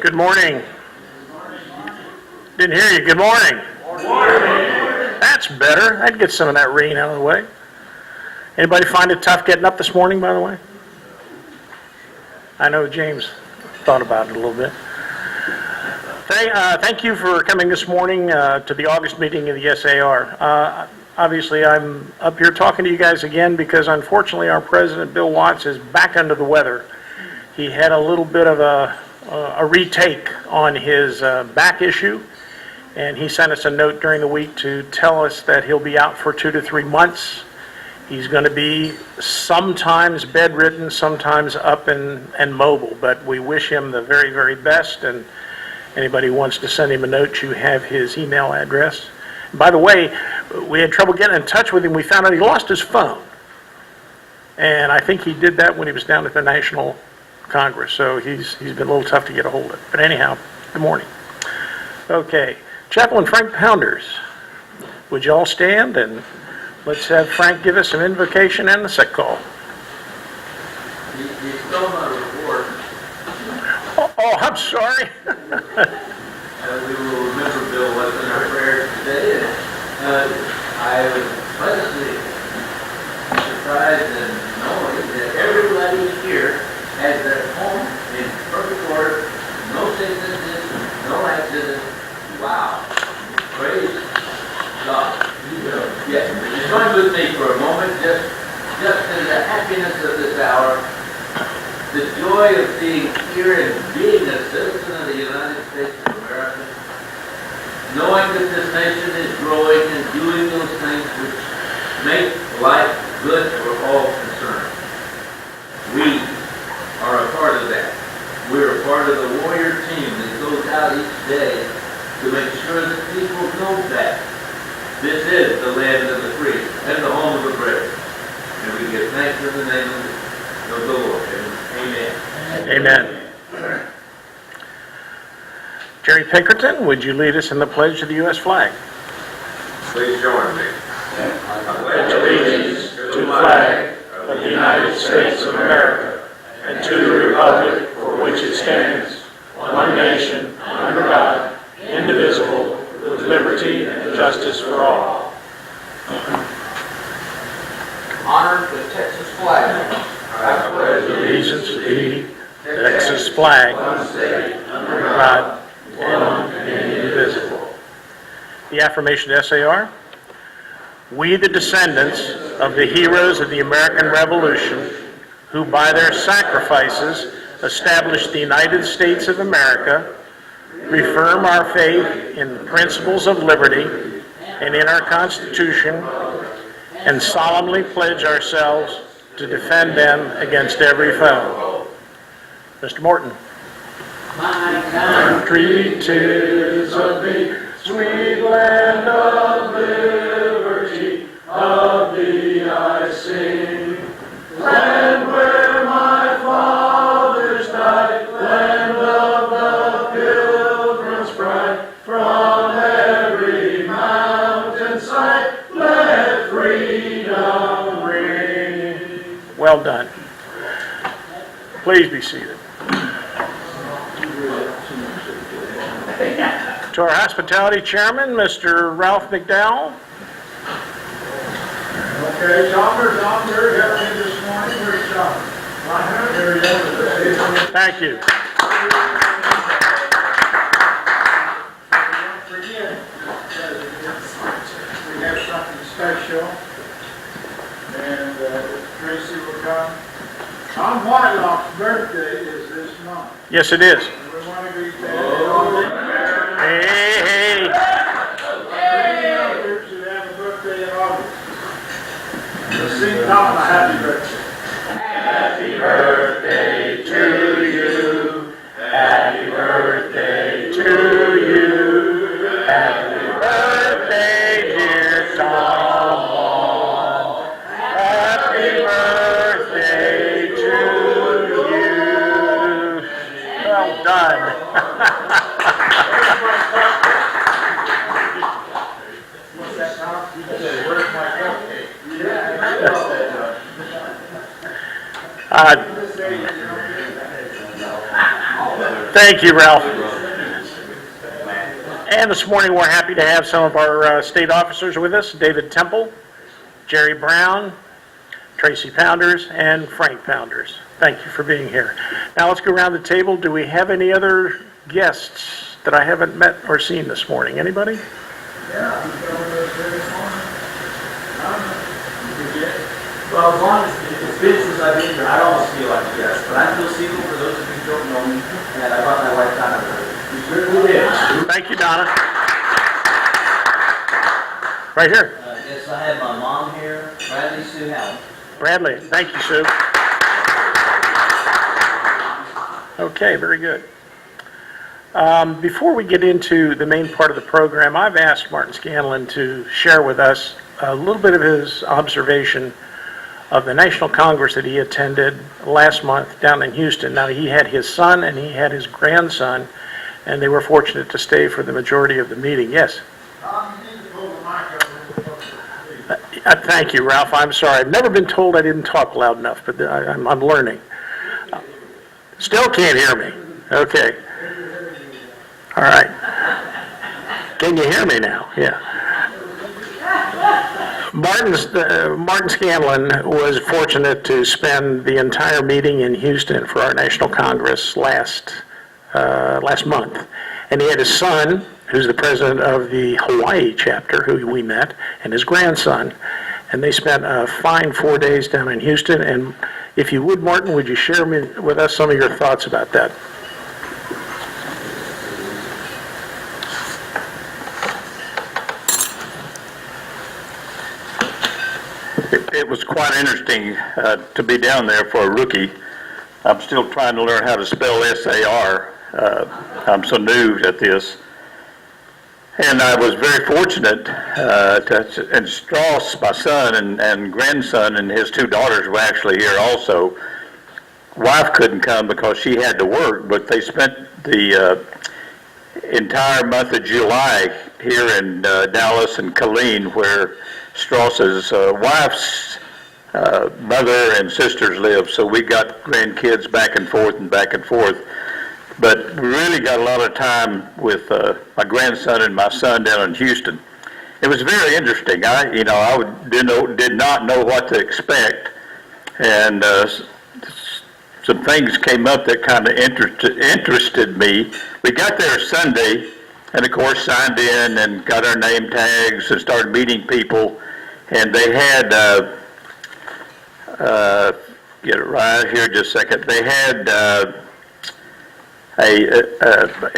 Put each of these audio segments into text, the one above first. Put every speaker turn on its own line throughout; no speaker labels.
Good morning. Didn't hear you. Good morning. Good morning. That's better. I'd get some of that rain out of the way. Anybody find it tough getting up this morning, by the way? I know James thought about it a little bit. Thank you for coming this morning to the August meeting of the SAR. Obviously, I'm up here talking to you guys again because unfortunately our president, Bill Watts, is back under the weather. He had a little bit of a retake on his back issue, and he sent us a note during the week to tell us that he'll be out for 2 to 3 months. He's going to be sometimes bedridden, sometimes up and mobile, but we wish him the very, very best, and anybody who wants to send him a note, you have his email address. By the way, we had trouble getting in touch with him. We found out he lost his phone, and I think he did that when he was down at the National Congress, so he's been a little tough to get a hold of. But anyhow, good morning. Okay, Chaplain Frank Pounders, would you all stand and let's have Frank give us some invocation and the sick call.
He's still not a report.
Oh, I'm sorry.
We will remember Bill was in our prayers today, and I was pleasantly surprised and knowing that everybody here has their home in perfect order, no sicknesses, no accidents. Wow. Praise God. Yes. Join with me for a moment, just in the happiness of this hour, the joy of being here and being a citizen of the United States of America, knowing that this nation is growing and doing those things which make life good for all concerned. We are a part of that. We're a part of the warrior team that goes out each day to make sure that people know that this is the land of the free and the home of the brave. And we give thanks in the name of the Lord. Amen.
Amen. Jerry Pinkerton, would you lead us in the pledge of the U.S. flag?
Please join me.
I pledge allegiance to the flag of the United States of America and to the republic for which it stands, one nation, under God, indivisible, with liberty and justice for all.
Honor the Texas flag.
I pledge allegiance to the Texas flag, one state, under God, one and indivisible. The affirmation to SAR. We, the descendants of the heroes of the American Revolution, who by their sacrifices established the United States of America, reaffirm our faith in the principles of liberty and in our Constitution, and solemnly pledge ourselves to defend them against every foe. Mr. Morton.
My country 'tis of thee, sweet land of liberty, of thee I sing. Land where my fathers died, land of the pilgrim's pride, from every mountainside, let freedom ring.
Well done. Please be seated. To our hospitality chairman, Mr. Ralph McDowell.
Okay, Chalmers, I'm very happy this morning. Where's Chalmers? Right here, he is.
Thank you.
Don't forget, we have something special, and Tracy will come. Tom Whitelock's birthday is this month.
Yes, it is.
We want to be there.
Hey, hey.
Others that have sing Tom a happy birthday.
Happy birthday to you. Happy birthday to you. Happy birthday, dear Tom. Happy birthday to you. Well done.
What's that, Tom? He said, where's my cupcake?
Thank you, Ralph. And this morning, we're happy to have some of our state officers with us, David Temple, Jerry Brown, Tracy Pounders, and Frank Pounders. Thank you for being here. Now, let's go around the table. Do we have any other guests that I haven't met or seen this morning? Anybody?
Well, as long as it's been since I've been here, I almost feel like a guest, but I'm Phil Siegel, for those of you who don't know me, and I brought my wife Donna with me. We certainly did.
Thank you, Donna. Right here.
Yes, I have my mom here, Bradley Sue Howell.
Bradley. Thank you, Sue. Okay, very good. Before we get into the main part of the program, I've asked Martin Scanlon to share with us a little bit of his observation of the National Congress that he attended last month down in Houston. Now, he had his son and he had his grandson, and they were fortunate to stay for the majority of the meeting. Yes?
Tom, you need to pull the mic up.
Thank you, Ralph. I'm sorry. I've never been told I didn't talk loud enough, but I'm learning. Still can't hear me. Okay. All right. Can you hear me now? Yeah. Martin Scanlon was fortunate to spend the entire meeting in Houston for our National Congress last month. And he had his son, who's the president of the Hawaii chapter, who we met, and his grandson. And they spent a fine 4 days down in Houston. And if you would, Martin, would you share with us some of your thoughts about that?
It was quite interesting to be down there for a rookie. I'm still trying to learn how to spell SAR. I'm so new at this. And I was very fortunate and Strauss, my son and grandson, and his two daughters were actually here also. Wife couldn't come because she had to work, but they spent the entire month of July here in Dallas and Killeen, where Strauss's wife's mother and sisters live. So we got grandkids back and forth. But we really got a lot of time with my grandson and my son down in Houston. It was very interesting. did not know what to expect, and some things came up that kind of interested me. We got there Sunday, and of course signed in and got our name tags and started meeting people. And they had, get it right here just a second, they had a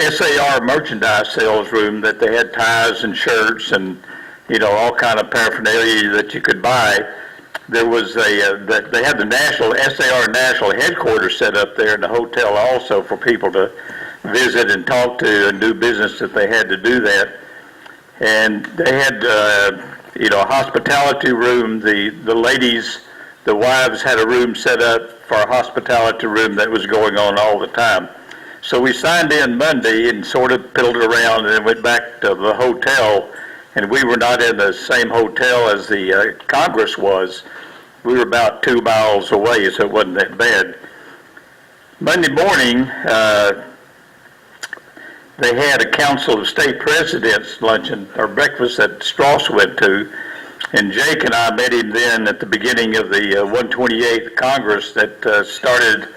SAR merchandise sales room that they had ties and shirts and, all kind of paraphernalia that you could buy. There was they had the SAR National Headquarters set up there in the hotel also for people to visit and talk to and do business if they had to do that. And they had, a hospitality room. The ladies, the wives had a room set up for a hospitality room that was going on all the time. So we signed in Monday and sort of piddled around and then went back to the hotel. And we were not in the same hotel as the Congress was. We were about 2 miles away, so it wasn't that bad. Monday morning, they had a Council of State Presidents luncheon or breakfast that Strauss went to, and Jake and I met him then at the beginning of the 128th Congress that started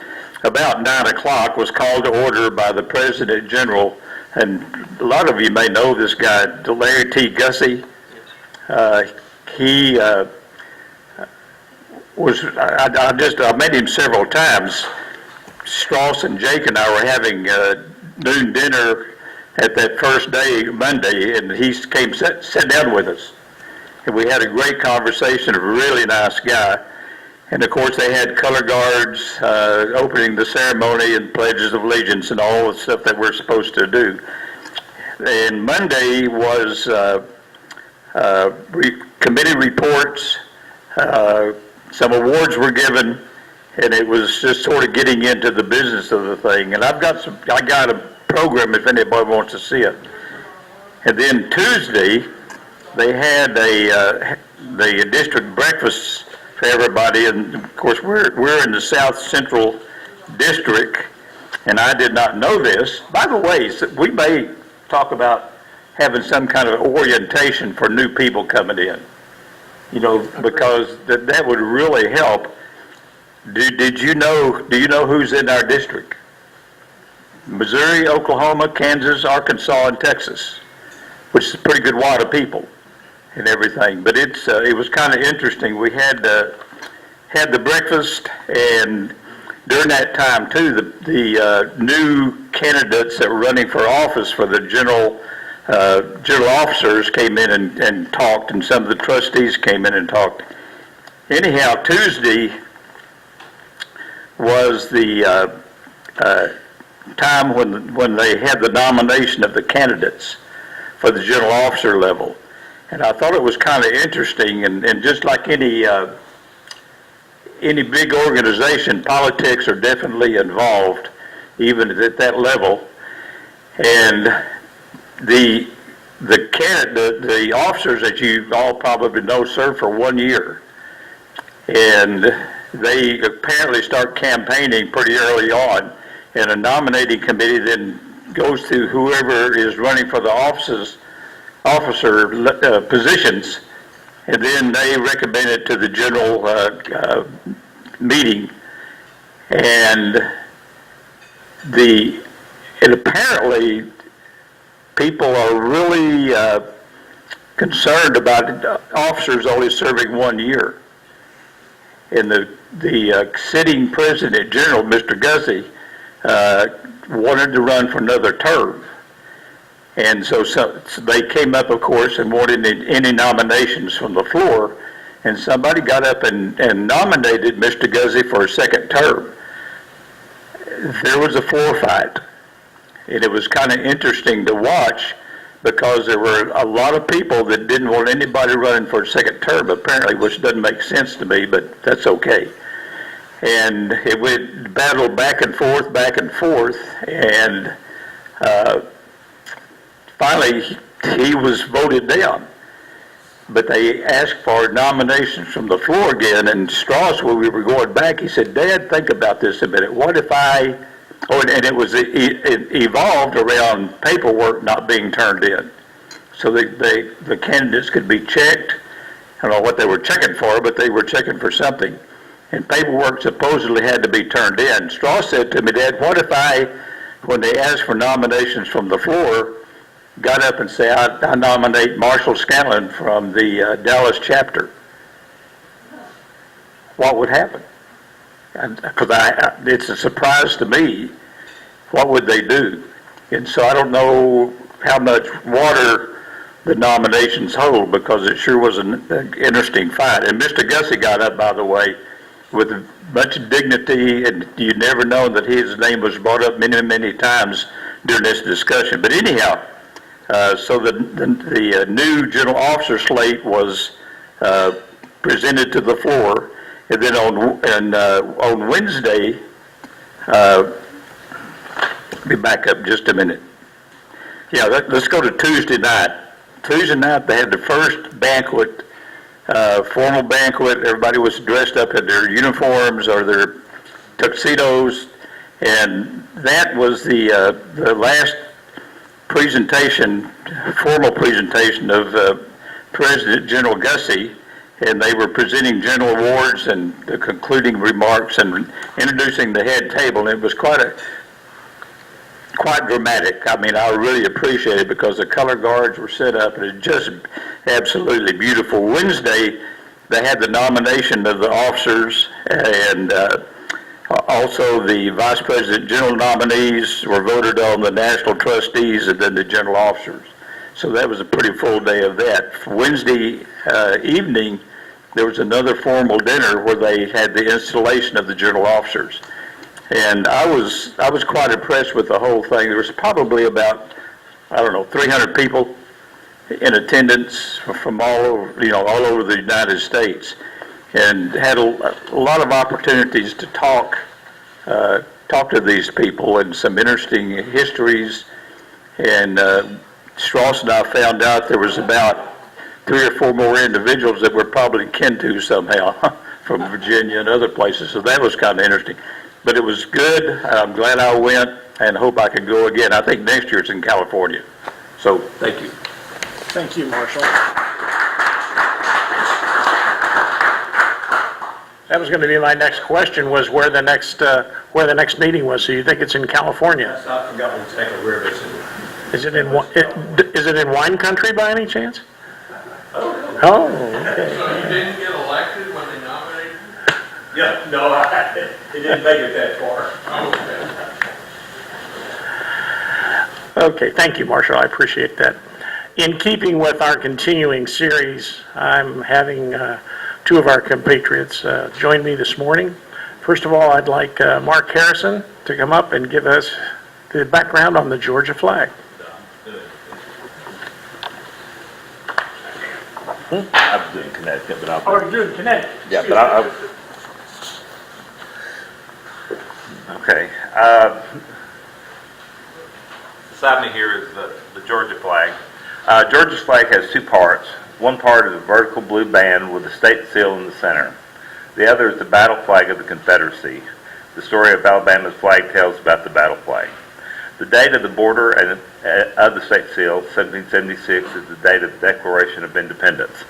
about 9 o'clock, was called to order by the President General, and a lot of you may know this guy, Larry T. Gussie. He I met him several times. Strauss and Jake and I were having noon dinner at that first day, Monday, and he came sat down with us. And we had a great conversation, a really nice guy. And of course, they had color guards opening the ceremony and pledges of allegiance and all the stuff that we're supposed to do. And Monday was committee reports. Some awards were given, and it was just sort of getting into the business of the thing. And I got a program if anybody wants to see it. And then Tuesday, they had the district breakfast for everybody, and of course we're in the South Central District, and I did not know this. By the way, we may talk about having some kind of orientation for new people coming in, because that would really help. Do you know who's in our district? Missouri, Oklahoma, Kansas, Arkansas, and Texas, which is a pretty good wad of people and everything. But it was kind of interesting. We had the breakfast, and during that time too, the new candidates that were running for office for the general officers came in and talked, and some of the trustees came in and talked. Anyhow, Tuesday was the time when they had the nomination of the candidates for the general officer level. And I thought it was kind of interesting, and just like any big organization, politics are definitely involved, even at that level. And the officers that you all probably know serve for 1 year, and they apparently start campaigning pretty early on, and a nominating committee then goes to whoever is running for the officer positions, and then they recommend it to the general meeting, and apparently people are really concerned about officers only serving 1 year. And the sitting president general, Mr. Gussie, wanted to run for another term. And so they came up, of course, and wanted any nominations from the floor. And somebody got up and nominated Mr. Gussie for a second term. There was a floor fight. And it was kind of interesting to watch, because there were a lot of people that didn't want anybody running for a second term, apparently, which doesn't make sense to me, but that's okay. And it went battle back and forth, and finally he was voted down. But they asked for nominations from the floor again, and Strauss, when we were going back, he said, "Dad, think about this a minute. What if I..." and it evolved around paperwork not being turned in. So the candidates could be checked. I don't know what they were checking for, but they were checking for something. And paperwork supposedly had to be turned in. Strauss said to me, "Dad, what if I, when they asked for nominations from the floor, got up and said, I nominate Marshall Scanlon from the Dallas chapter? What would happen?" Because it's a surprise to me. What would they do? And so I don't know how much water the nominations hold, because it sure was an interesting fight. And Mr. Gussie got up, by the way, with much dignity, and you never know that his name was brought up many, many times during this discussion. But anyhow, so the new general officer slate was presented to the floor. And then on Wednesday, let me back up just a minute. Yeah, let's go to Tuesday night. Tuesday night they had the first banquet, formal banquet. Everybody was dressed up in their uniforms or their tuxedos, and that was the last presentation, formal presentation of President General Gussie. And they were presenting general awards and the concluding remarks and introducing the head table. And it was quite dramatic. I mean, I really appreciate it, because the color guards were set up, and it's just absolutely beautiful. Wednesday, they had the nomination of the officers, and also the vice president general nominees were voted on, the national trustees, and then the general officers. So that was a pretty full day of that. Wednesday evening, there was another formal dinner where they had the installation of the journal officers. And I was quite impressed with the whole thing. There was probably about, 300 people in attendance from all over, all over the United States, and had a lot of opportunities to talk to these people and some interesting histories. And Strauss and I found out there was about 3 or 4 more individuals that we're probably kin to somehow from Virginia and other places. So that was kind of interesting. But it was good. I'm glad I went and hope I can go again. I think next year it's in California. So thank you.
Thank you, Marshall. That was going to be my next question, was where the next meeting was. So you think it's in California?
I forgot exactly where it is.
Is it in wine country by any chance? Oh, okay.
So you didn't get elected when they nominated you?
Yeah, no, it didn't make it that far.
Okay, thank you, Marshall. I appreciate that. In keeping with our continuing series, I'm having 2 of our compatriots join me this morning. First of all, I'd like Mark Harrison to come up and give us the background on the Georgia flag.
I'm doing Connecticut, but I'll.
Oh, you're doing Connecticut.
Yeah, but I. Okay. Beside me here is the Georgia flag. Georgia's flag has 2 parts. One part is a vertical blue band with the state seal in the center. The other is the battle flag of the Confederacy. The story of Alabama's flag tells about the battle flag. The date of the border and of the state seal, 1776, is the date of the Declaration of Independence.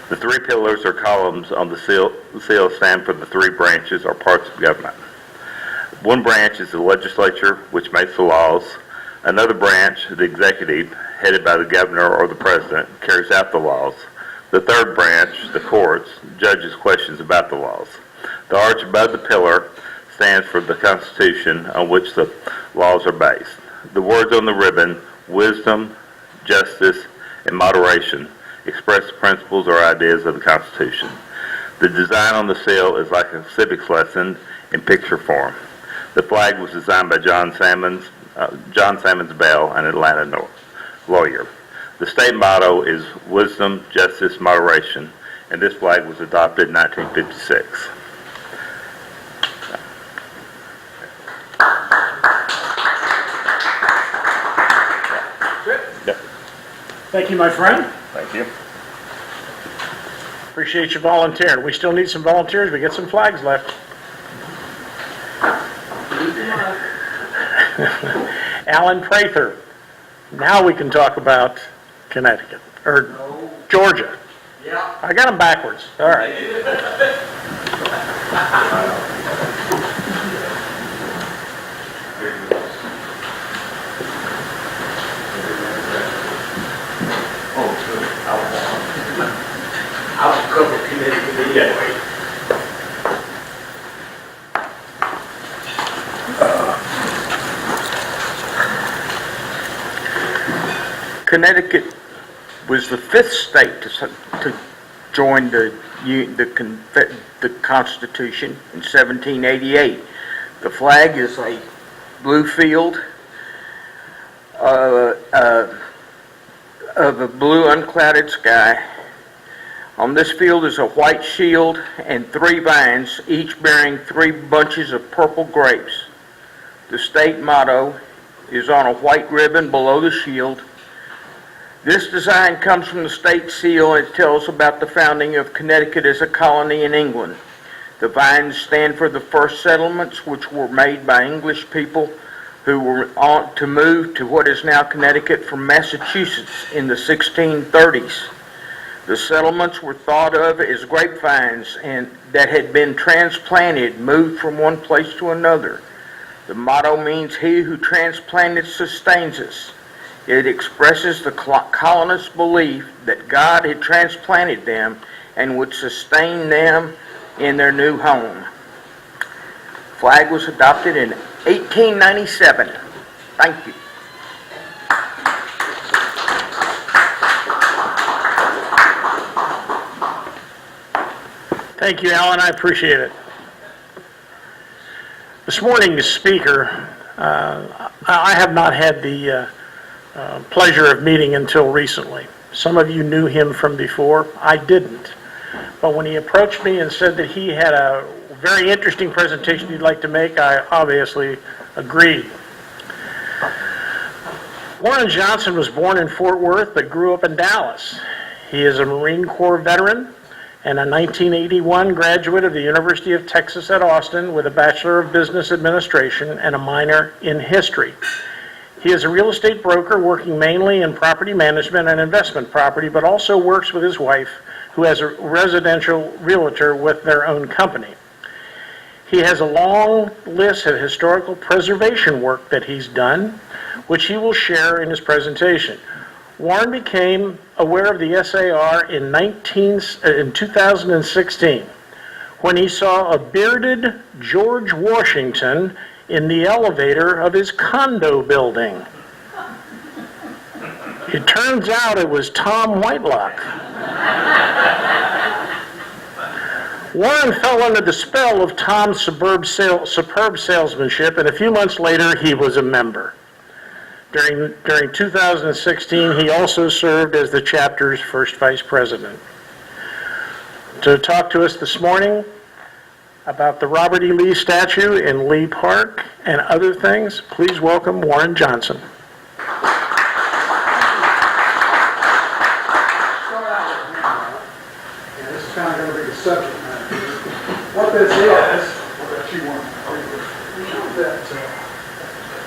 The 3 pillars or columns on the seal stand for the 3 branches or parts of government. One branch is the legislature, which makes the laws. Another branch, the executive, headed by the governor or the president, carries out the laws. The third branch, the courts, judges questions about the laws. The arch above the pillar stands for the Constitution on which the laws are based. The words on the ribbon, wisdom, justice, and moderation, express the principles or ideas of the Constitution. The design on the seal is like a civics lesson in picture form. The flag was designed by John Salmons Bell, an Atlanta lawyer. The state motto is wisdom, justice, moderation, and this flag was adopted in 1956. Yep.
Thank you, my friend.
Thank you.
Appreciate you volunteering. We still need some volunteers. We got some flags left. Alan Prather. Now we can talk about Connecticut, or Georgia.
Yeah.
I got them backwards. All right.
I'll cover Connecticut anyway.
Connecticut was the 5th state to join the Constitution in 1788. The flag is a blue field of a blue unclouded sky. On this field is a white shield and 3 vines, each bearing 3 bunches of purple grapes. The state motto is on a white ribbon below the shield. This design comes from the state seal and it tells about the founding of Connecticut as a colony in England. The vines stand for the first settlements, which were made by English people who were on to move to what is now Connecticut from Massachusetts in the 1630s. The settlements were thought of as grapevines and that had been transplanted, moved from one place to another. The motto means, "He who transplanted sustains us." It expresses the colonists' belief that God had transplanted them and would sustain them in their new home. The flag was adopted in 1897. Thank you.
Thank you, Alan. I appreciate it. This morning's speaker, I have not had the pleasure of meeting until recently. Some of you knew him from before. I didn't. But when he approached me and said that he had a very interesting presentation he'd like to make, I obviously agreed. Warren Johnson was born in Fort Worth but grew up in Dallas. He is a Marine Corps veteran and a 1981 graduate of the University of Texas at Austin with a Bachelor of Business Administration and a minor in history. He is a real estate broker working mainly in property management and investment property, but also works with his wife, who has a residential realtor with their own company. He has a long list of historical preservation work that he's done, which he will share in his presentation. Warren became aware of the SAR in 2016 when he saw a bearded George Washington in the elevator of his condo building. It turns out it was Tom Whitelock. Warren fell under the spell of Tom's superb salesmanship, and a few months later he was a member. During 2016, he also served as the chapter's first vice president. To talk to us this morning about the Robert E. Lee statue in Lee Park and other things, please welcome Warren Johnson.
This is kind of going to be the subject matter. What this is, that you want that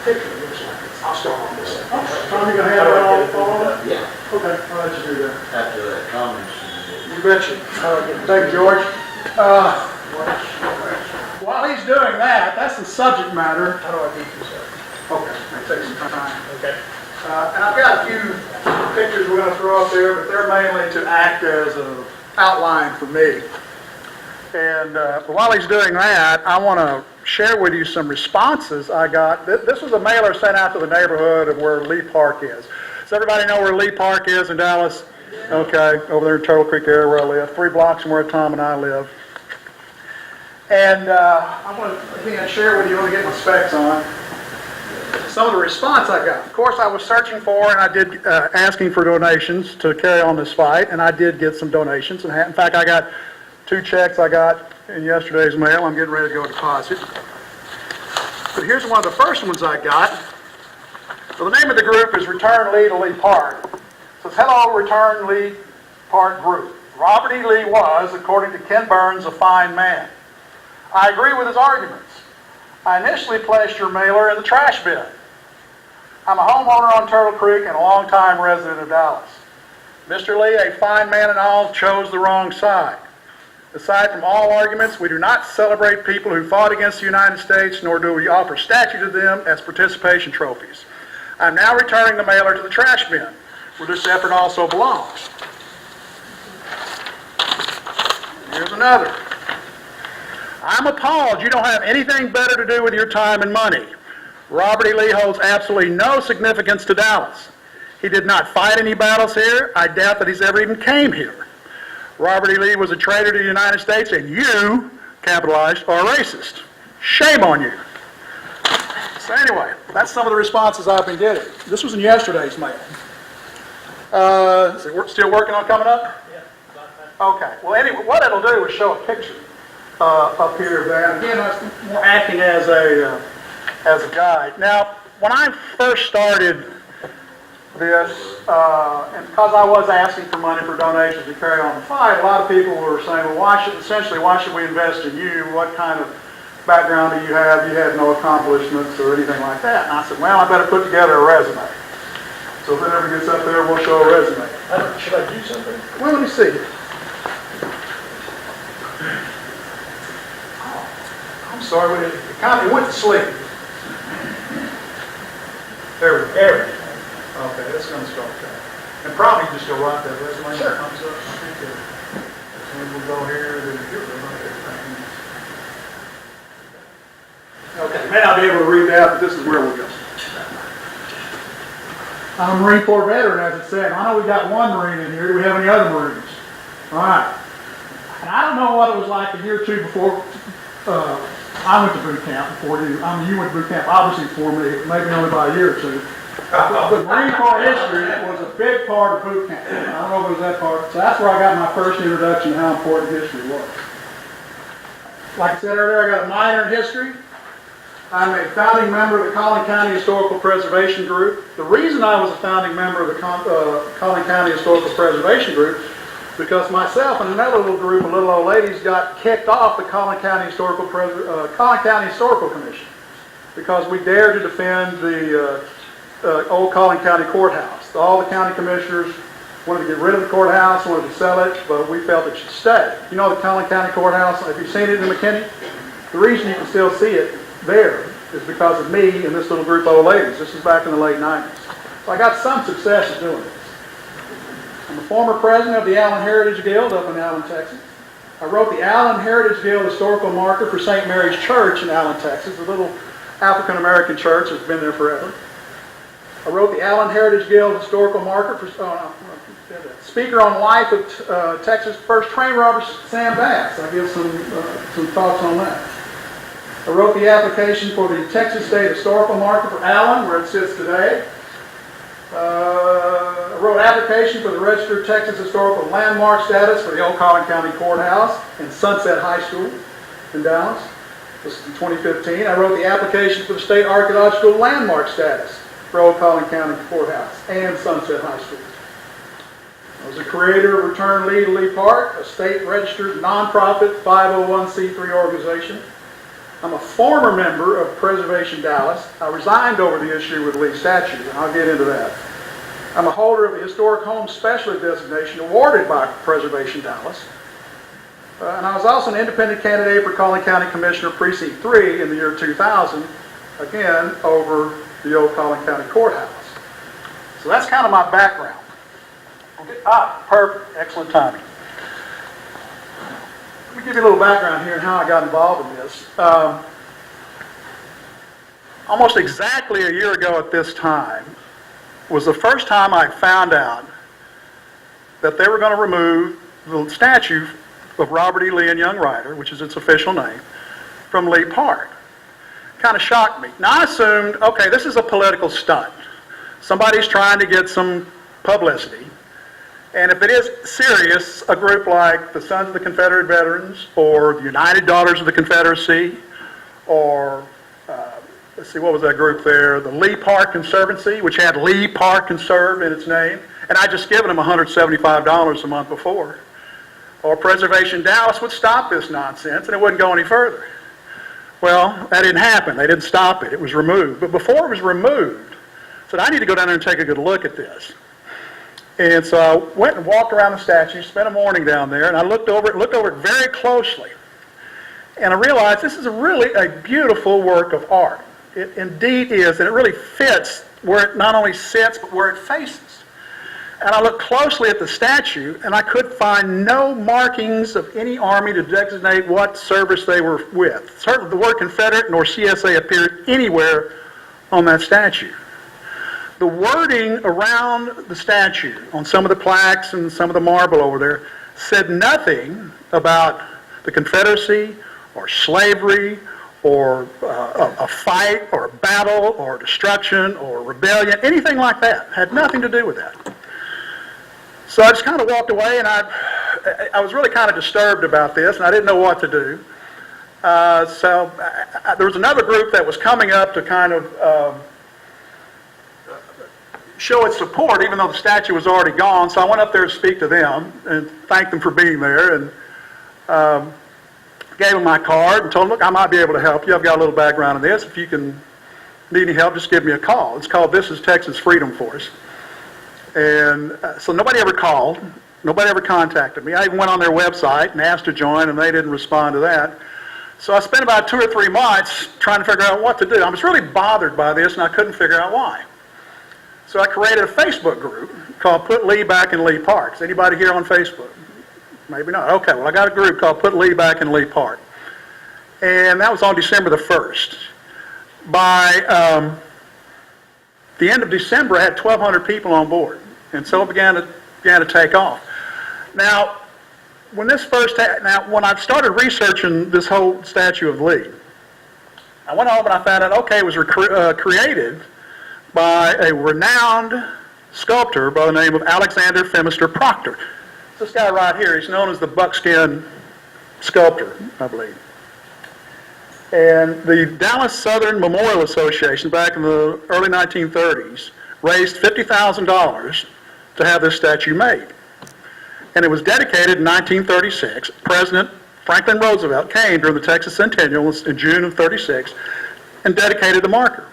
picture looks like. I'll start on this. Tom, you going to have it all of it?
Yeah.
Okay, I'll let you do that.
After that comment.
You betcha. Thank you, George. While he's doing that, that's the subject matter. How do I beat this up? Okay, that takes some time. Okay. And I've got a few pictures we're going to throw up there, but they're mainly to act as an outline for me. And while he's doing that, I want to share with you some responses I got. This was a mailer sent out to the neighborhood of where Lee Park is. Does everybody know where Lee Park is in Dallas? Okay, over there in Turtle Creek area where I live, 3 blocks from where Tom and I live. And I want to again share with you, when I get my specs on, some of the response I got. Of course, I was searching for and I did asking for donations to carry on this fight, and I did get some donations. And in fact, I got 2 checks I got in yesterday's mail. I'm getting ready to go deposit. But here's one of the first ones I got. So the name of the group is Return Lee to Lee Park. It says, "Hello, Return Lee Park Group. Robert E. Lee was, according to Ken Burns, a fine man. I agree with his arguments. I initially placed your mailer in the trash bin. I'm a homeowner on Turtle Creek and a longtime resident of Dallas. Mr. Lee, a fine man and all, chose the wrong side. Aside from all arguments, we do not celebrate people who fought against the United States, nor do we offer statues of them as participation trophies. I'm now returning the mailer to the trash bin, where this effort also belongs." Here's another. "I'm appalled you don't have anything better to do with your time and money. Robert E. Lee holds absolutely no significance to Dallas. He did not fight any battles here. I doubt that he's ever even came here. Robert E. Lee was a traitor to the United States, and you, capitalized, are a racist. Shame on you." So anyway, that's some of the responses I've been getting. This was in yesterday's mail. So we're still working on coming up? Yeah. Okay. Well, anyway, what it'll do is show a picture up here of that. Again, that's more acting as a guide. Now, when I first started this, and because I was asking for money for donations to carry on the fight, a lot of people were saying, well, why should we invest in you? What kind of background do you have? You have no accomplishments or anything like that. And I said, well, I better put together a resume. So if it ever gets up there, we'll show a resume.
Should I do something?
Well, let me see. Oh, I'm sorry, it went to sleep. There we go. Okay, that's going to start that. And probably just go right there. Resume that comes up. And we'll go here. Okay, may not be able to read that, but this is where we'll go. I'm a Marine Corps veteran, as it said. I know we got one Marine in here. Do we have any other Marines? All right. And I don't know what it was like a year or two before I went to boot camp, before you. I mean, you went to boot camp obviously before me, maybe only by a year or two. But Marine Corps history was a big part of boot camp. I don't know if it was that part. So that's where I got my first introduction to how important history was. Like I said earlier, I got a minor in history. I'm a founding member of the Collin County Historical Preservation Group. The reason I was a founding member of the Collin County Historical Preservation Group because myself and another little group of little old ladies got kicked off the Collin County Historical Commission because we dared to defend the old Collin County Courthouse. All the county commissioners wanted to get rid of the courthouse, wanted to sell it, but we felt it should stay. You know the Collin County Courthouse, have you seen it in McKinney? The reason you can still see it there is because of me and this little group of old ladies. This is back in the late 90s. So I got some success at doing this. I'm a former president of the Allen Heritage Guild up in Allen, Texas. I wrote the Allen Heritage Guild historical marker for St. Mary's Church in Allen, Texas, a little African-American church that's been there forever. I wrote the Allen Heritage Guild historical marker for Speaker on Life of Texas first train robber Sam Bass. I'll give some thoughts on that. I wrote the application for the Texas State Historical Marker for Allen, where it sits today. I wrote an application for the Registered Texas Historical Landmark status for the old Collin County Courthouse and Sunset High School in Dallas. This is in 2015. I wrote the application for the State Archaeological Landmark status for old Collin County Courthouse and Sunset High School. I was a creator of Return Lee to Lee Park, a state-registered nonprofit 501c3 organization. I'm a former member of Preservation Dallas. I resigned over the issue with Lee statue, and I'll get into that. I'm a holder of the Historic Home Specialist designation awarded by Preservation Dallas. And I was also an independent candidate for Collin County Commissioner Precinct 3 in the year 2000, again, over the old Collin County Courthouse. So that's kind of my background. Okay. Perfect. Excellent timing. Let me give you a little background here on how I got involved in this. Almost exactly a year ago at this time was the first time I found out that they were going to remove the statue of Robert E. Lee and Young Ryder, which is its official name, from Lee Park. Kind of shocked me. Now I assumed, okay, this is a political stunt. Somebody's trying to get some publicity. And if it is serious, a group like the Sons of the Confederate Veterans or the United Daughters of the Confederacy or, let's see, what was that group there? The Lee Park Conservancy, which had Lee Park Conserve in its name. And I'd just given them $175 a month before. Or Preservation Dallas would stop this nonsense and it wouldn't go any further. Well, that didn't happen. They didn't stop it. It was removed. But before it was removed, I said, I need to go down there and take a good look at this. And so I went and walked around the statue, spent a morning down there, and I looked over it very closely. And I realized this is really a beautiful work of art. It indeed is, and it really fits where it not only sits, but where it faces. And I looked closely at the statue, and I could find no markings of any army to designate what service they were with. Certainly the word Confederate nor CSA appeared anywhere on that statue. The wording around the statue, on some of the plaques and some of the marble over there, said nothing about the Confederacy or slavery or a fight or a battle or destruction or rebellion, anything like that. Had nothing to do with that. So I just kind of walked away, and I was really kind of disturbed about this, and I didn't know what to do. So there was another group that was coming up to kind of show its support, even though the statue was already gone. So I went up there to speak to them and thank them for being there, and gave them my card and told them, look, I might be able to help you. I've got a little background in this. If you can need any help, just give me a call. It's called This is Texas Freedom Force. And so nobody ever called. Nobody ever contacted me. I even went on their website and asked to join, and they didn't respond to that. So I spent about 2 or 3 months trying to figure out what to do. I was really bothered by this, and I couldn't figure out why. So I created a Facebook group called Put Lee Back in Lee Park. Is anybody here on Facebook? Maybe not. Okay, well, I got a group called Put Lee Back in Lee Park. And that was on December the 1st. By the end of December, I had 1,200 people on board. And so it began to take off. Now, when this first, now, when I started researching this whole statue of Lee, I went home and I found out, okay, it was created by a renowned sculptor by the name of Alexander Phemister Proctor. This guy right here, he's known as the buckskin sculptor, I believe. And the Dallas Southern Memorial Association back in the early 1930s raised $50,000 to have this statue made. And it was dedicated in 1936. President Franklin Roosevelt came during the Texas Centennial in June of 36 and dedicated the marker,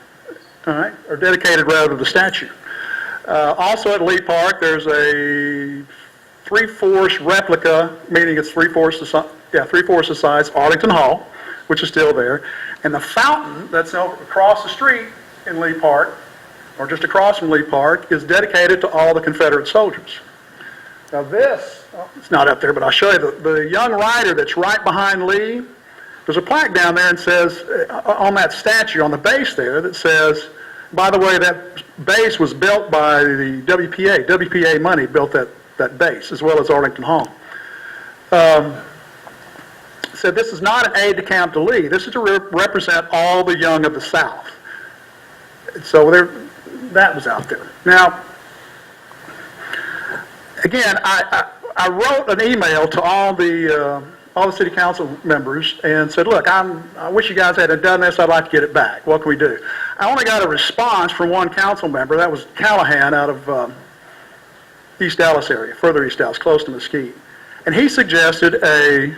all right, or dedicated rather the statue. Also at Lee Park, there's a three-fourths replica, meaning it's three-fourths the size, Arlington Hall, which is still there. And the fountain that's across the street in Lee Park, or just across from Lee Park, is dedicated to all the Confederate soldiers. Now this, it's not up there, but I'll show you the young rider that's right behind Lee. There's a plaque down there and says, on that statue, on the base there, that says, by the way, that base was built by the WPA. WPA money built that base, as well as Arlington Hall. Said this is not an aide de camp to Lee. This is to represent all the young of the South. So that was out there. Now, again, I wrote an email to all the city council members and said, look, I wish you guys hadn't done this. I'd like to get it back. What can we do? I only got a response from one council member. That was Callahan out of East Dallas area, further East Dallas, close to Mesquite. And he suggested a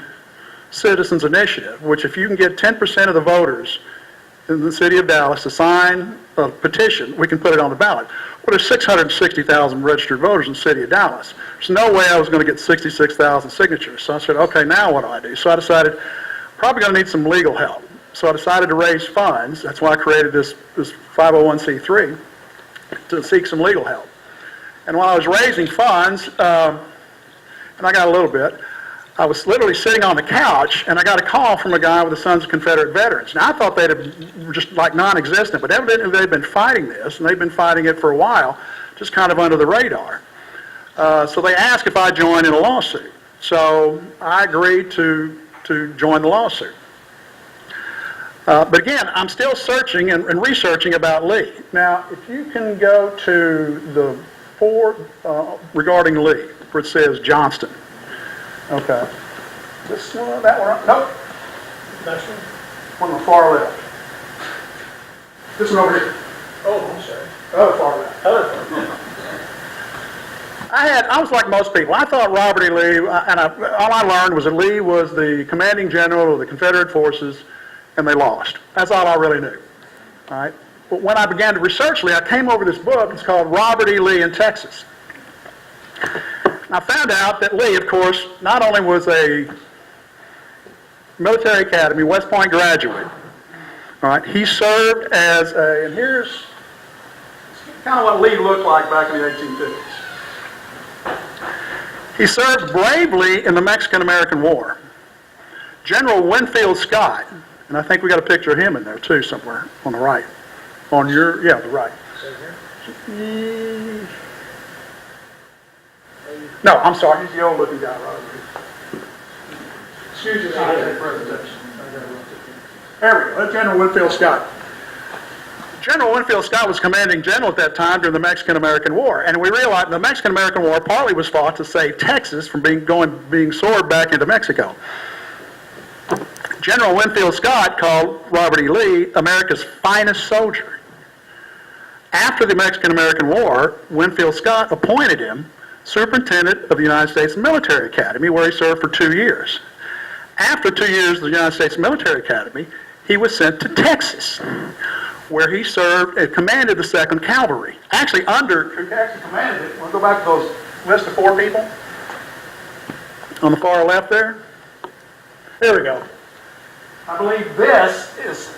citizens initiative, which if you can get 10% of the voters in the city of Dallas to sign a petition, we can put it on the ballot. Well, there's 660,000 registered voters in the city of Dallas. There's no way I was going to get 66,000 signatures. So I said, okay, now what do I do? So I decided, probably going to need some legal help. So I decided to raise funds. That's why I created this 501c3, to seek some legal help. And while I was raising funds, and I got a little bit, I was literally sitting on the couch, and I got a call from a guy with the Sons of Confederate Veterans. Now, I thought were just like non-existent, but evidently they've been fighting this, and they've been fighting it for a while, just kind of under the radar. So they asked if I'd join in a lawsuit. So I agreed to join the lawsuit. But again, I'm still searching and researching about Lee. Now, if you can go to the regarding Lee, where it says Johnston. Okay. This one, that one, nope. Next one. On the far left. This one over here.
Oh, I'm sorry.
Other far left. I was like most people. I thought Robert E. Lee, and all I learned was that Lee was the commanding general of the Confederate forces, and they lost. That's all I really knew. All right. But when I began to research Lee, I came over this book. It's called Robert E. Lee in Texas. I found out that Lee, of course, not only was a military academy, West Point graduate, all right, he served as and here's kind of what Lee looked like back in the 1850s. He served bravely in the Mexican-American War. General Winfield Scott, and I think we got a picture of him in there too somewhere on the right. On your, yeah, the right. No, I'm sorry, he's the old-looking guy, right? Excuse me, I had a presentation. There we go, that's General Winfield Scott. General Winfield Scott was commanding general at that time during the Mexican-American War, and we realized the Mexican-American War partly was fought to save Texas from being soared back into Mexico. General Winfield Scott called Robert E. Lee America's finest soldier. After the Mexican-American War, Winfield Scott appointed him superintendent of the United States Military Academy, where he served for 2 years. After 2 years of the United States Military Academy, he was sent to Texas, where he served and commanded the 2nd Cavalry. Who actually commanded it, we'll go back to those list of 4 people on the far left there. There we go. I believe this is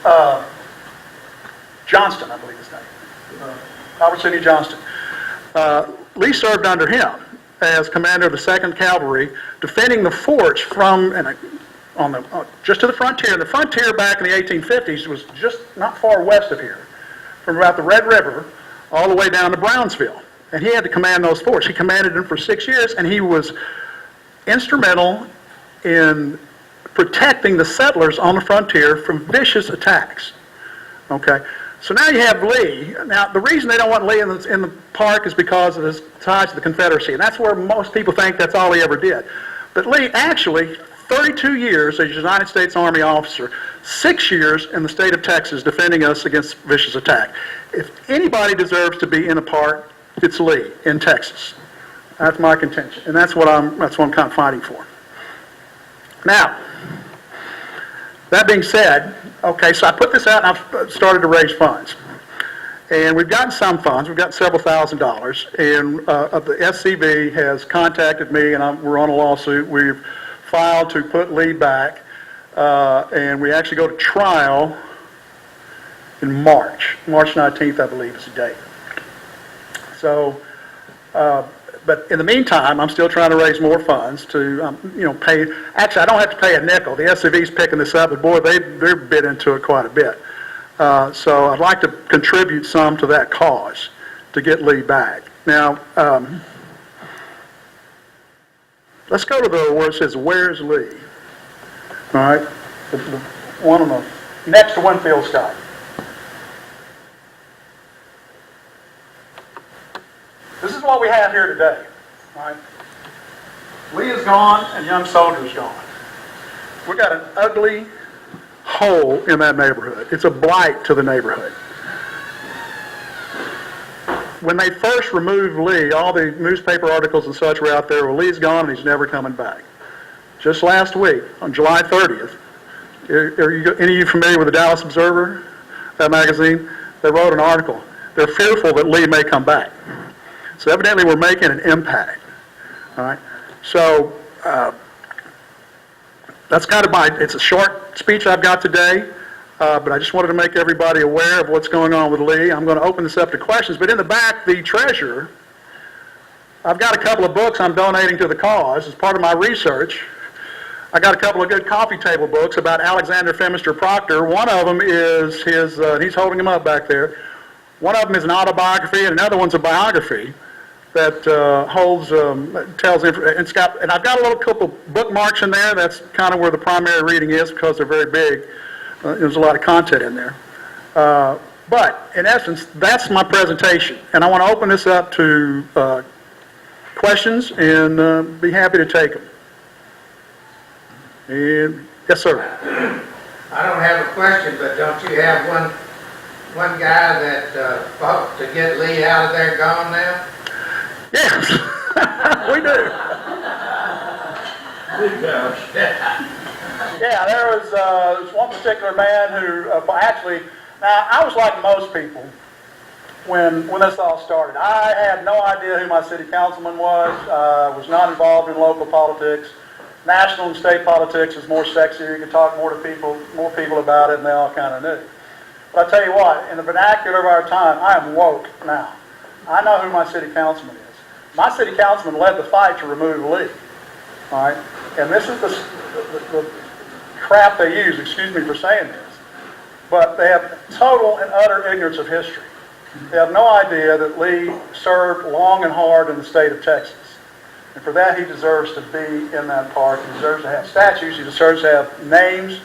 Johnston, I believe his name. Robert Sidney Johnston. Lee served under him as commander of the 2nd Cavalry, defending the forts from just to the frontier. The frontier back in the 1850s was just not far west of here, from about the Red River all the way down to Brownsville. And he had to command those forts. He commanded them for 6 years, and he was instrumental in protecting the settlers on the frontier from vicious attacks. Okay, so now you have Lee. Now, the reason they don't want Lee in the park is because of his ties to the Confederacy, and that's where most people think that's all he ever did. But Lee actually, 32 years as a United States Army officer, 6 years in the state of Texas defending us against vicious attack. If anybody deserves to be in a park, it's Lee in Texas. That's my contention, and that's what I'm kind of fighting for. Now, that being said, okay, so I put this out and I've started to raise funds. And we've gotten some funds. We've got several $1,000s. And the SCV has contacted me, and we're on a lawsuit. We've filed to put Lee back, and we actually go to trial in March. March 19th, I believe, is the date. So, but in the meantime, I'm still trying to raise more funds to, pay. Actually, I don't have to pay a nickel. The SCV's picking this up, but boy, they're bit into it quite a bit. So I'd like to contribute some to that cause to get Lee back. Now, let's go to where it says, "Where's Lee?" All right, the one on the next to Winfield Scott. This is what we have here today. All right, Lee is gone and Young Soldier is gone. We got an ugly hole in that neighborhood. It's a blight to the neighborhood. When they first removed Lee, all the newspaper articles and such were out there, well, Lee's gone and he's never coming back. Just last week, on July 30th, any of you familiar with the Dallas Observer, that magazine? They wrote an article. They're fearful that Lee may come back. So evidently we're making an impact. All right. So that's kind of it's a short speech I've got today, but I just wanted to make everybody aware of what's going on with Lee. I'm going to open this up to questions, but in the back, the treasurer, I've got a couple of books I'm donating to the cause as part of my research. I got a couple of good coffee table books about Alexander Phemister Proctor. One of them is his, he's holding them up back there. One of them is an autobiography, and another one's a biography that tells, and I've got a little couple bookmarks in there. That's kind of where the primary reading is because they're very big. There's a lot of content in there. But in essence, that's my presentation, and I want to open this up to questions and be happy to take them. And yes, sir.
I don't have a question, but don't you have one guy that fought to get Lee out of there gone now?
Yes, we do. Yeah, there was one particular man who actually, now I was like most people when this all started. I had no idea who my city councilman was not involved in local politics. National and state politics is more sexier. You can talk more people about it, and they all kind of knew. But I tell you what, in the vernacular of our time, I am woke now. I know who my city councilman is. My city councilman led the fight to remove Lee. All right, and this is the crap they use. Excuse me for saying this, but they have total and utter ignorance of history. They have no idea that Lee served long and hard in the state of Texas. And for that, he deserves to be in that park. He deserves to have statues. He deserves to have names,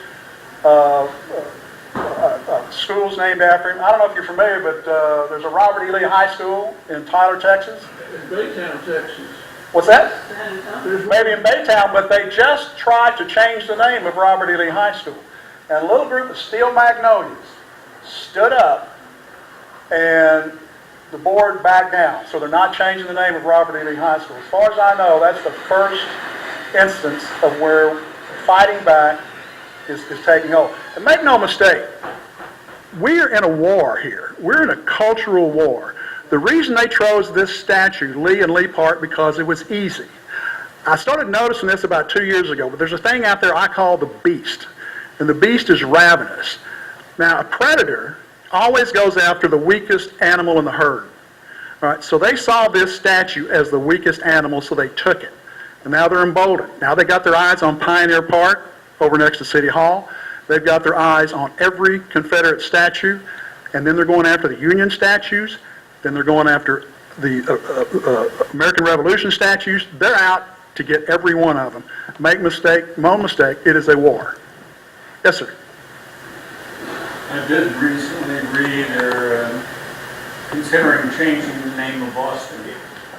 schools named after him. I don't know if you're familiar, but there's a Robert E. Lee High School in Tyler, Texas.
Baytown, Texas.
What's that? Maybe in Baytown, but they just tried to change the name of Robert E. Lee High School. And a little group of Steel Magnolias stood up, and the board backed down. So they're not changing the name of Robert E. Lee High School. As far as I know, that's the first instance of where fighting back is taking hold. And make no mistake, we're in a war here. We're in a cultural war. The reason they chose this statue, Lee and Lee Park, because it was easy. I started noticing this about 2 years ago, but there's a thing out there I call the beast. And the beast is ravenous. Now, a predator always goes after the weakest animal in the herd. All right, so they saw this statue as the weakest animal, so they took it. And now they're emboldened. Now they got their eyes on Pioneer Park over next to City Hall. They've got their eyes on every Confederate statue, and then they're going after the Union statues. Then they're going after the American Revolution statues. They're out to to get every one of them. Make mistake, no mistake, it is a war. Yes, sir.
I did recently read they're considering changing the name of Boston.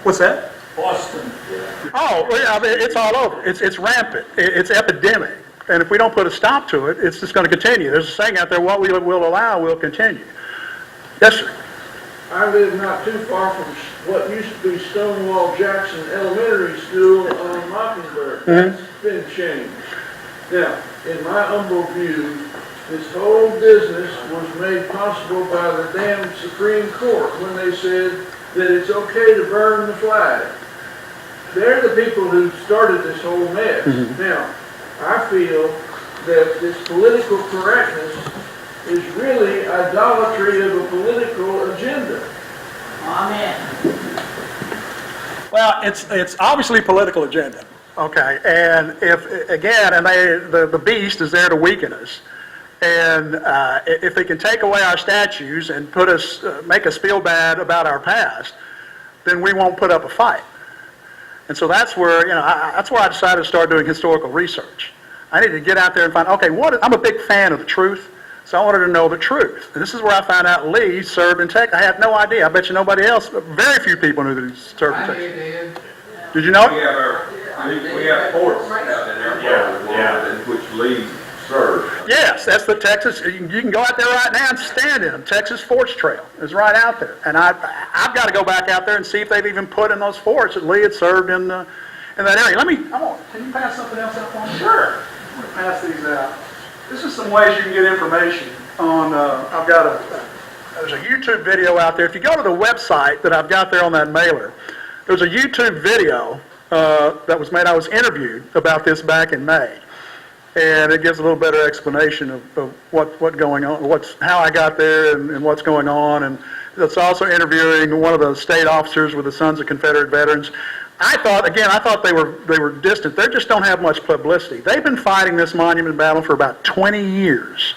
What's that?
Boston.
Oh, well, yeah, I mean, it's all over. It's rampant. It's epidemic. And if we don't put a stop to it, it's just going to continue. There's a saying out there, what we will allow will continue. Yes, sir.
I live not too far from what used to be Stonewall Jackson Elementary School on Mockingbird. That's been changed. Now, in my humble view, this whole business was made possible by the damn Supreme Court when they said that it's okay to burn the flag. They're the people who started this whole mess. Now, I feel that this political correctness is really idolatry of a political agenda.
Well, it's obviously a political agenda, okay? And if, again, and the beast is there to weaken us. And if they can take away our statues and put us, make us feel bad about our past, then we won't put up a fight. And so that's where, that's where I decided to start doing historical research. I needed to get out there and find, okay, I'm a big fan of the truth, so I wanted to know the truth. And this is where I found out Lee served in Texas. I had no idea. I bet you nobody else, very few people knew that he served in
I
Texas.
did.
Did you know?
We have forts out in our part of the world in which Lee served.
Yes, that's the Texas, you can go out there right now and stand in them. Texas Forts Trail is right out there. And I've got to go back out there and see if they've even put in those forts that Lee had served in that area. Can you pass something else out for me? Sure. I'm going to pass these out. This is some ways you can get information on, there's a YouTube video out there. If you go to the website that I've got there on that mailer, there's a YouTube video that was made. I was interviewed about this back in May. And it gives a little better explanation of what's going on, how I got there and what's going on. And it's also interviewing one of the state officers with the Sons of Confederate Veterans. I thought they were distant. They just don't have much publicity. They've been fighting this monument battle for about 20 years.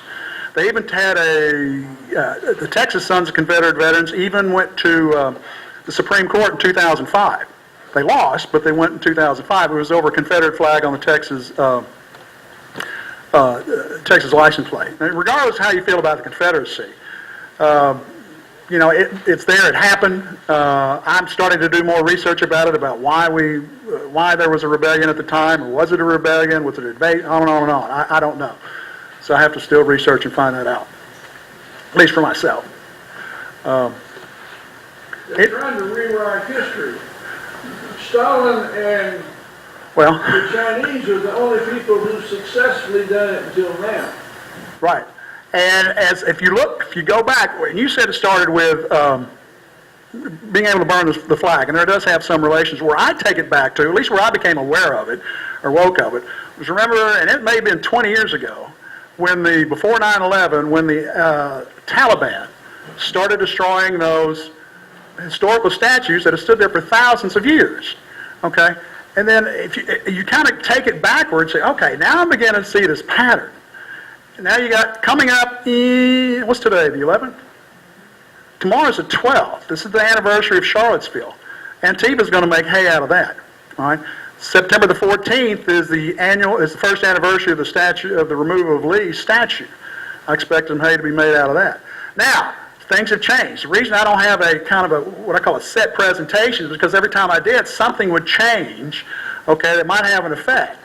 They even had the Texas Sons of Confederate Veterans even went to the Supreme Court in 2005. They lost, but they went in 2005. It was over a Confederate flag on the Texas license plate. And regardless of how you feel about the Confederacy, it's there. It happened. I'm starting to do more research about it, about why there was a rebellion at the time, or was it a rebellion? Was it a debate? On and on and on. I don't know. So I have to still research and find that out, at least for myself.
They're trying to rewrite history. Stalin and
Well,
the Chinese are the only people who've successfully done it until now.
right. And if you go back, and you said it started with being able to burn the flag, and there does have some relations. Where I take it back to, at least where I became aware of it, or woke of it, was remember, and it may have been 20 years ago, before 9/11, when the Taliban started destroying those historical statues that have stood there for thousands of years, okay? And then if you kind of take it backwards, say, okay, now I'm beginning to see this pattern. Now you got coming up, what's today, the 11th? Tomorrow's the 12th. This is the anniversary of Charlottesville. Antifa's going to make hay out of that, all right? September the 14th is the first anniversary of the removal of Lee's statue. I expect some hay to be made out of that. Now, things have changed. The reason I don't have a kind of what I call a set presentation is because every time I did, something would change, okay, that might have an effect.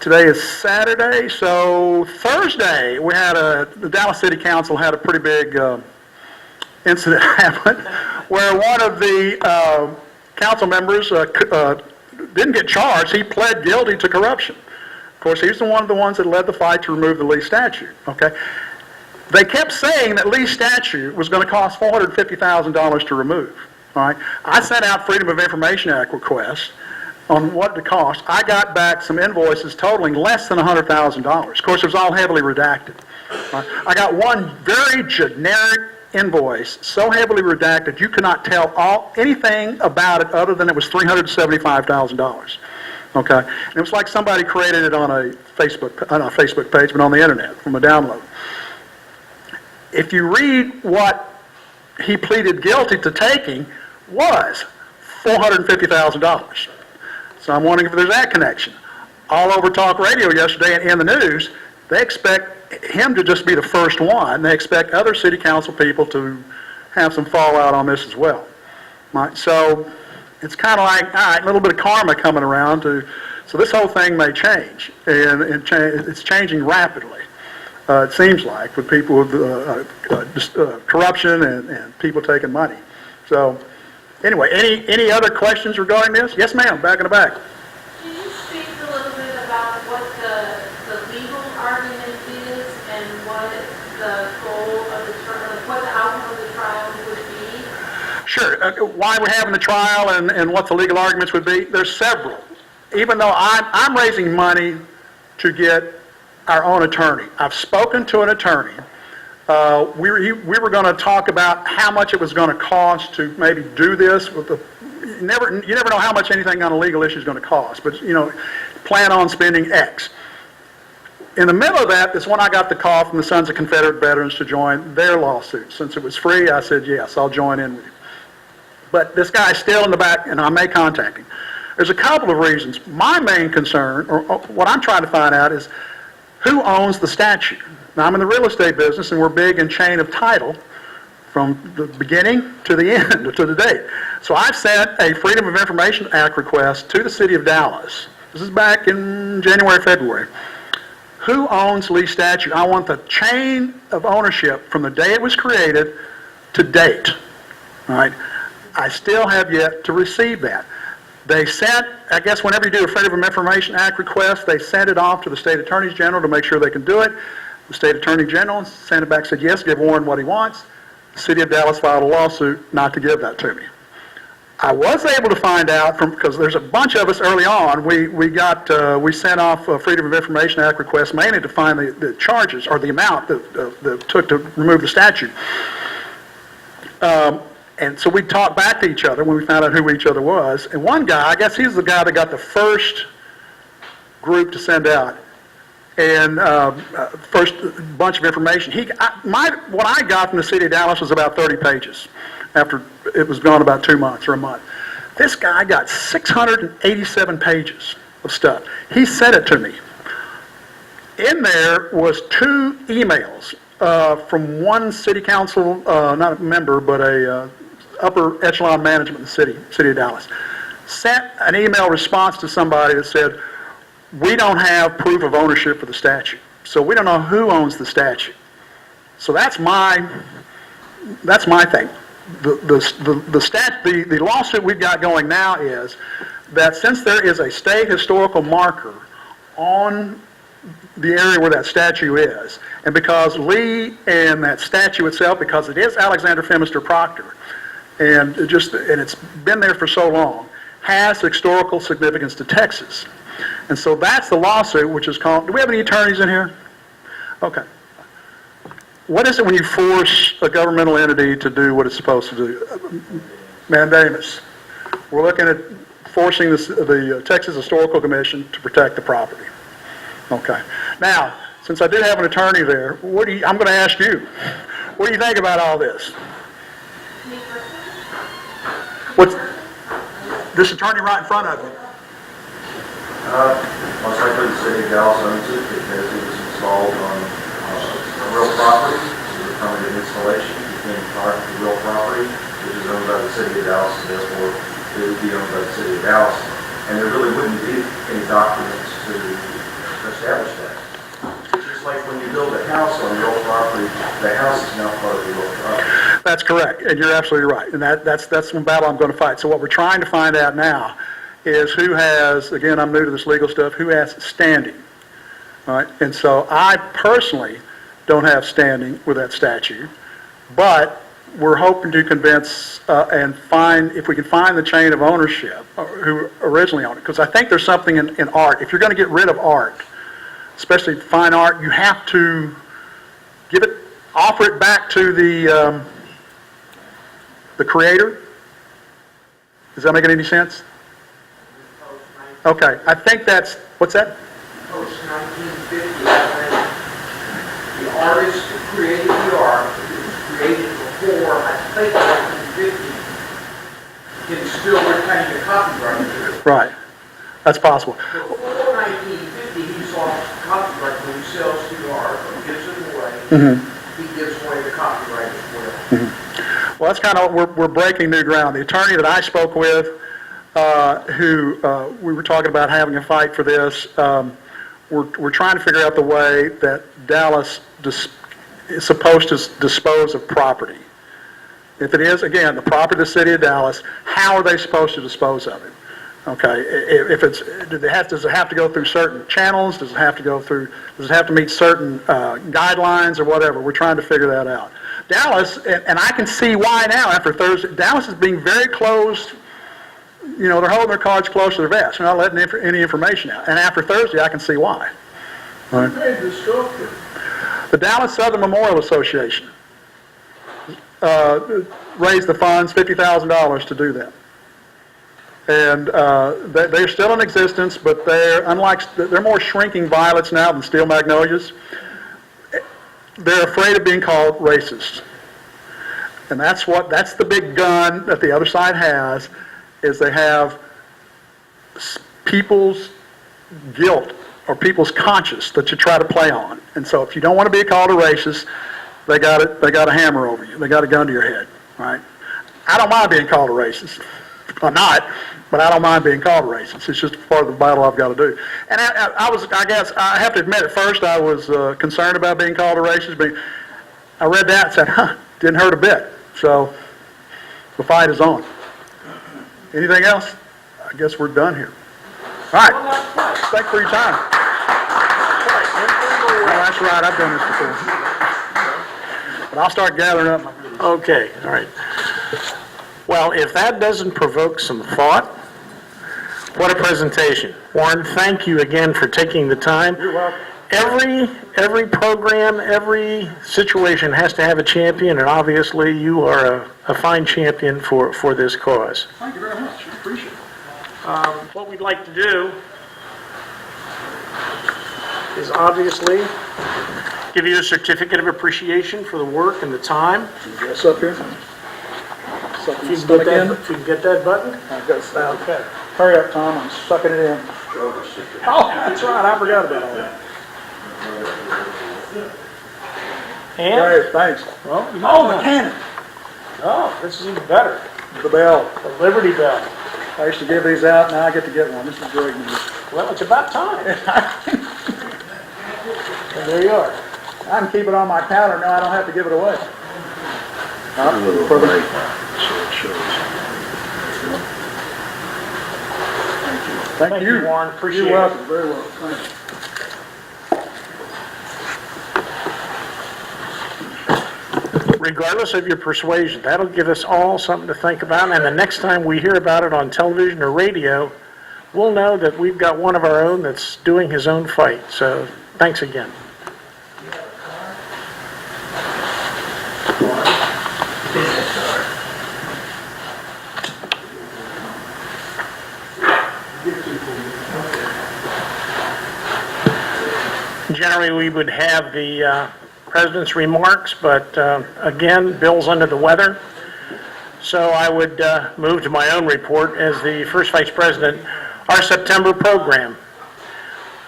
Today is Saturday, so Thursday the Dallas City Council had a pretty big incident happen where one of the council members didn't get charged. He pled guilty to corruption. Of course, he's one of the ones that led the fight to remove the Lee statue, okay? They kept saying that Lee's statue was going to cost $450,000 to remove. All right, I sent out Freedom of Information Act requests on what it cost. I got back some invoices totaling less than $100,000. Of course, it was all heavily redacted. All right? I got one very generic invoice, so heavily redacted you cannot tell anything about it other than it was $375,000. Okay, and it was like somebody created it on a Facebook page, but on the internet from a download. If you read what he pleaded guilty to taking was $450,000. So I'm wondering if there's that connection. All over talk radio yesterday and in the news, they expect him to just be the first one. They expect other city council people to have some fallout on this as well. So it's kind of like, all right, a little bit of karma coming around so this whole thing may change, and it's changing rapidly. It seems like, with people with corruption and people taking money. So anyway, any other questions regarding this? Yes, ma'am, back in the back.
Can you speak a little bit about what the legal argument is and what the goal of the trial, what the outcome of the trial would be?
Sure. Why we're having the trial and what the legal arguments would be? There's several. Even though I'm raising money to get our own attorney. I've spoken to an attorney. We were going to talk about how much it was going to cost to maybe do this. You never know how much anything on a legal issue is going to cost, but plan on spending X. In the middle of that is when I got the call from the Sons of Confederate Veterans to join their lawsuit. Since it was free, I said, yes, I'll join in with you. But this guy's still in the back, and I may contact him. There's a couple of reasons. My main concern, or what I'm trying to find out, is who owns the statue. Now, I'm in the real estate business, and we're big in chain of title from the beginning to the end, to the date. So I've sent a Freedom of Information Act request to the city of Dallas. This is back in January, February. Who owns Lee's statue? I want the chain of ownership from the day it was created to date. All right? I still have yet to receive that. They sent, I guess whenever you do a Freedom of Information Act request, they send it off to the state attorneys general to make sure they can do it. The state attorney general sent it back, said yes, give Warren what he wants. The city of Dallas filed a lawsuit not to give that to me. I was able to find out because there's a bunch of us early on, we sent off a Freedom of Information Act request mainly to find the charges or the amount that it took to remove the statue. And so we talked back to each other when we found out who each other was. And one guy, I guess he's the guy that got the first group to send out, and first bunch of information. What I got from the city of Dallas was about 30 pages after it was gone about 2 months or a month. This guy got 687 pages of stuff. He sent it to me. In there was 2 emails from one city council, not a member, but a upper echelon management in the city of Dallas. Sent an email response to somebody that said, we don't have proof of ownership for the statue, so we don't know who owns the statue. So that's my thing. The lawsuit we've got going now is that since there is a state historical marker on the area where that statue is, and because Lee and that statue itself, because it is Alexander Phemister Proctor, and it's been there for so long, has historical significance to Texas. And so that's the lawsuit, which is called, do we have any attorneys in here? Okay. What is it when you force a governmental entity to do what it's supposed to do? Mandamus. We're looking at forcing the Texas Historical Commission to protect the property. Okay. Now, since I did have an attorney there, I'm going to ask you, what do you think about all this? What's this attorney right in front of you?
Most likely the city of Dallas owns it because it was installed on real property. It was a permanent installation. It became part of the real property, which is owned by the city of Dallas, and therefore it would be owned by the city of Dallas. And there really wouldn't be any documents to establish that. Just like when you build a house on real property, the house is now part of the real property.
That's correct, and you're absolutely right. And that's one battle I'm going to fight. So what we're trying to find out now is who has, again, I'm new to this legal stuff, who has standing. All right? And so I personally don't have standing with that statue, but we're hoping to convince and find, if we can find the chain of ownership, who originally owned it. Because I think there's something in art. If you're going to get rid of art, especially fine art, you have to offer it back to the creator. Does that make any sense? Okay, I think that's, what's that?
Post 1950, I think. The artist who created the art, it was created before, I think, 1950, can still retain the copyright.
Right. That's possible.
Before 1950, he saw copyright when he sells the art or gives it away. He gives away the copyright as well.
Well, that's kind of, we're breaking new ground. The attorney that I spoke with, who we were talking about having a fight for this, we're trying to figure out the way that Dallas is supposed to dispose of property. If it is, again, the property of the city of Dallas, how are they supposed to dispose of it? Okay, if it's, does it have to go through certain channels? Does it have to meet certain guidelines or whatever? We're trying to figure that out. Dallas, and I can see why now after Thursday, Dallas is being very closed. You know, they're holding their cards close to their vest. They're not letting any information out. And after Thursday, I can see why.
Who paid the sculptor?
The Dallas Southern Memorial Association raised the funds, $50,000 to do that. And they're still in existence, but they're more shrinking violets now than steel magnolias. They're afraid of being called racist. And that's the big gun that the other side has, is they have people's guilt or people's conscience that you try to play on. And so if you don't want to be called a racist, they got a hammer over you. They got a gun to your head, right? I don't mind being called a racist. I'm not, but I don't mind being called a racist. It's just part of the battle I've got to do. And I guess I have to admit, at first I was concerned about being called a racist, but I read that and said, didn't hurt a bit. So the fight is on. Anything else? I guess we're done here. All right. Thanks for your time. Oh, that's right. I've done this before. But I'll start gathering up my goodies.
Okay, all right. Well, if that doesn't provoke some thought, what a presentation. Warren, thank you again for taking the time.
You're welcome.
Every program, every situation has to have a champion, and obviously you are a fine champion for this cause.
Thank you very much. I appreciate it.
What we'd like to do is obviously give you a certificate of appreciation for the work and the time.
Yes, up here.
If you can get that button.
I've got that.
Okay.
Hurry up, Tom. I'm sucking it in. Oh, that's right. I forgot about all that.
And,
Great, thanks.
well, you
Oh,
might
the cannon.
Oh, this is even better.
The bell.
The Liberty Bell.
I used to give these out, now I get to get one. This is great news.
Well, it's about time. And there you are.
I can keep it on my counter, now I don't have to give it away. Thank you.
Warren. Appreciate it.
You're welcome, very well. Thank you.
Regardless of your persuasion, that'll give us all something to think about, and the next time we hear about it on television or radio, we'll know that we've got one of our own that's doing his own fight. So, thanks again. Generally, we would have the President's remarks, but again, Bill's under the weather. So I would move to my own report as the first Vice President. Our September program.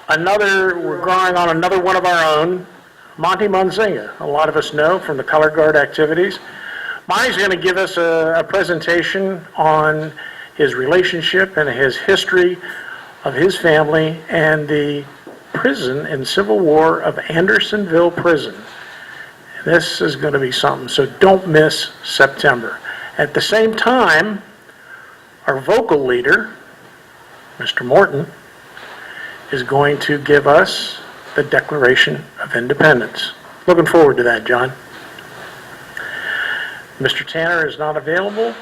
We're going on another one of our own, Monty Munzinga. A lot of us know from the Color Guard activities. Monty's going to give us a presentation on his relationship and his history of his family and the prison and Civil War of Andersonville Prison. This is going to be something, so don't miss September. At the same time, our vocal leader, Mr. Morton, is going to give us the Declaration of Independence. Looking forward to that, John. Mr. Tanner is not available.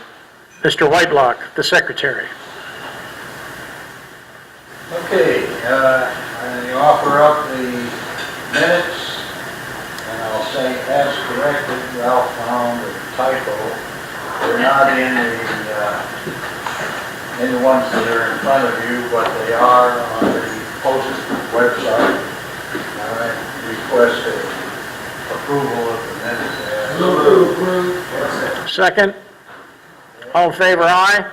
Mr. Whitelock, the Secretary.
Okay, I offer up the minutes, and I'll say as corrected. Ralph found the typo. They're not in the ones that are in front of you, but they are on the posted website. I request approval of the minutes as.
Second. All in favor, aye?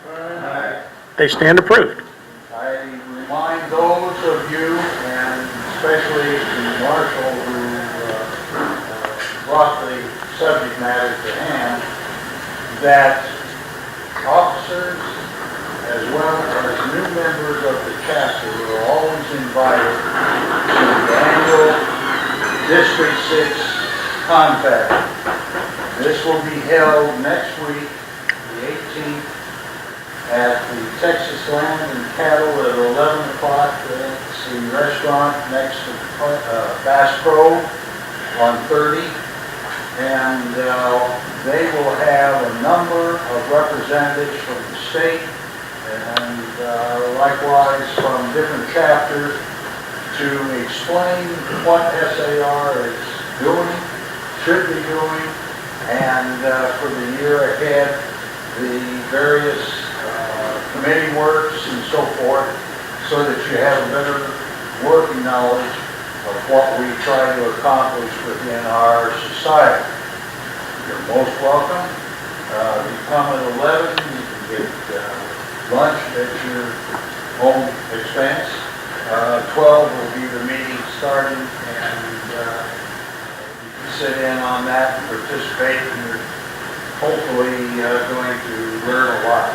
Aye.
They stand approved.
I remind those of you, and especially the marshal who brought the subject matter to hand, that officers as well as new members of the chapter are always invited to the annual District 6 contact. This will be held next week, the 18th, at the Texas Land and Cattle at 11 o'clock. It's the restaurant next to Bass Pro on 30. And they will have a number of representatives from the state and likewise from different chapters to explain what SAR is doing, should be doing, and for the year ahead, the various committee works and so forth, so that you have a better working knowledge of what we try to accomplish within our society. You're most welcome. You come at 11, you can get lunch at your own expense. 12 will be the meeting starting, and you can sit in on that and participate, and you're hopefully going to learn a lot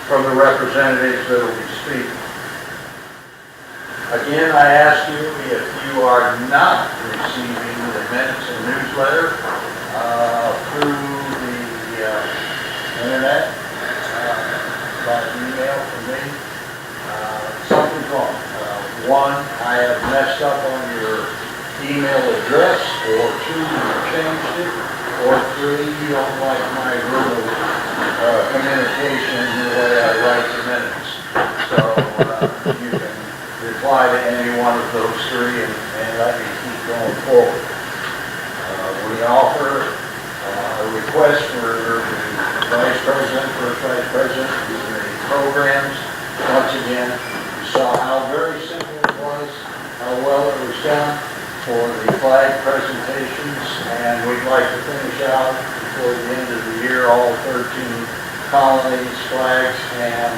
from the representatives that will be speaking. Again, I ask you, if you are not receiving the minutes and newsletter through the internet, by email from me, something's wrong. One, I have messed up on your email address, or two, you changed it, or three, you don't like my verbal communication the way I write the minutes. So you can reply to any one of those three and let me keep going forward. We offer a request for the Vice President, First Vice President, using the programs. Once again, you saw how very simple it was, how well it was done for the flag presentations, and we'd like to finish out before the end of the year all 13 colonies, flags, and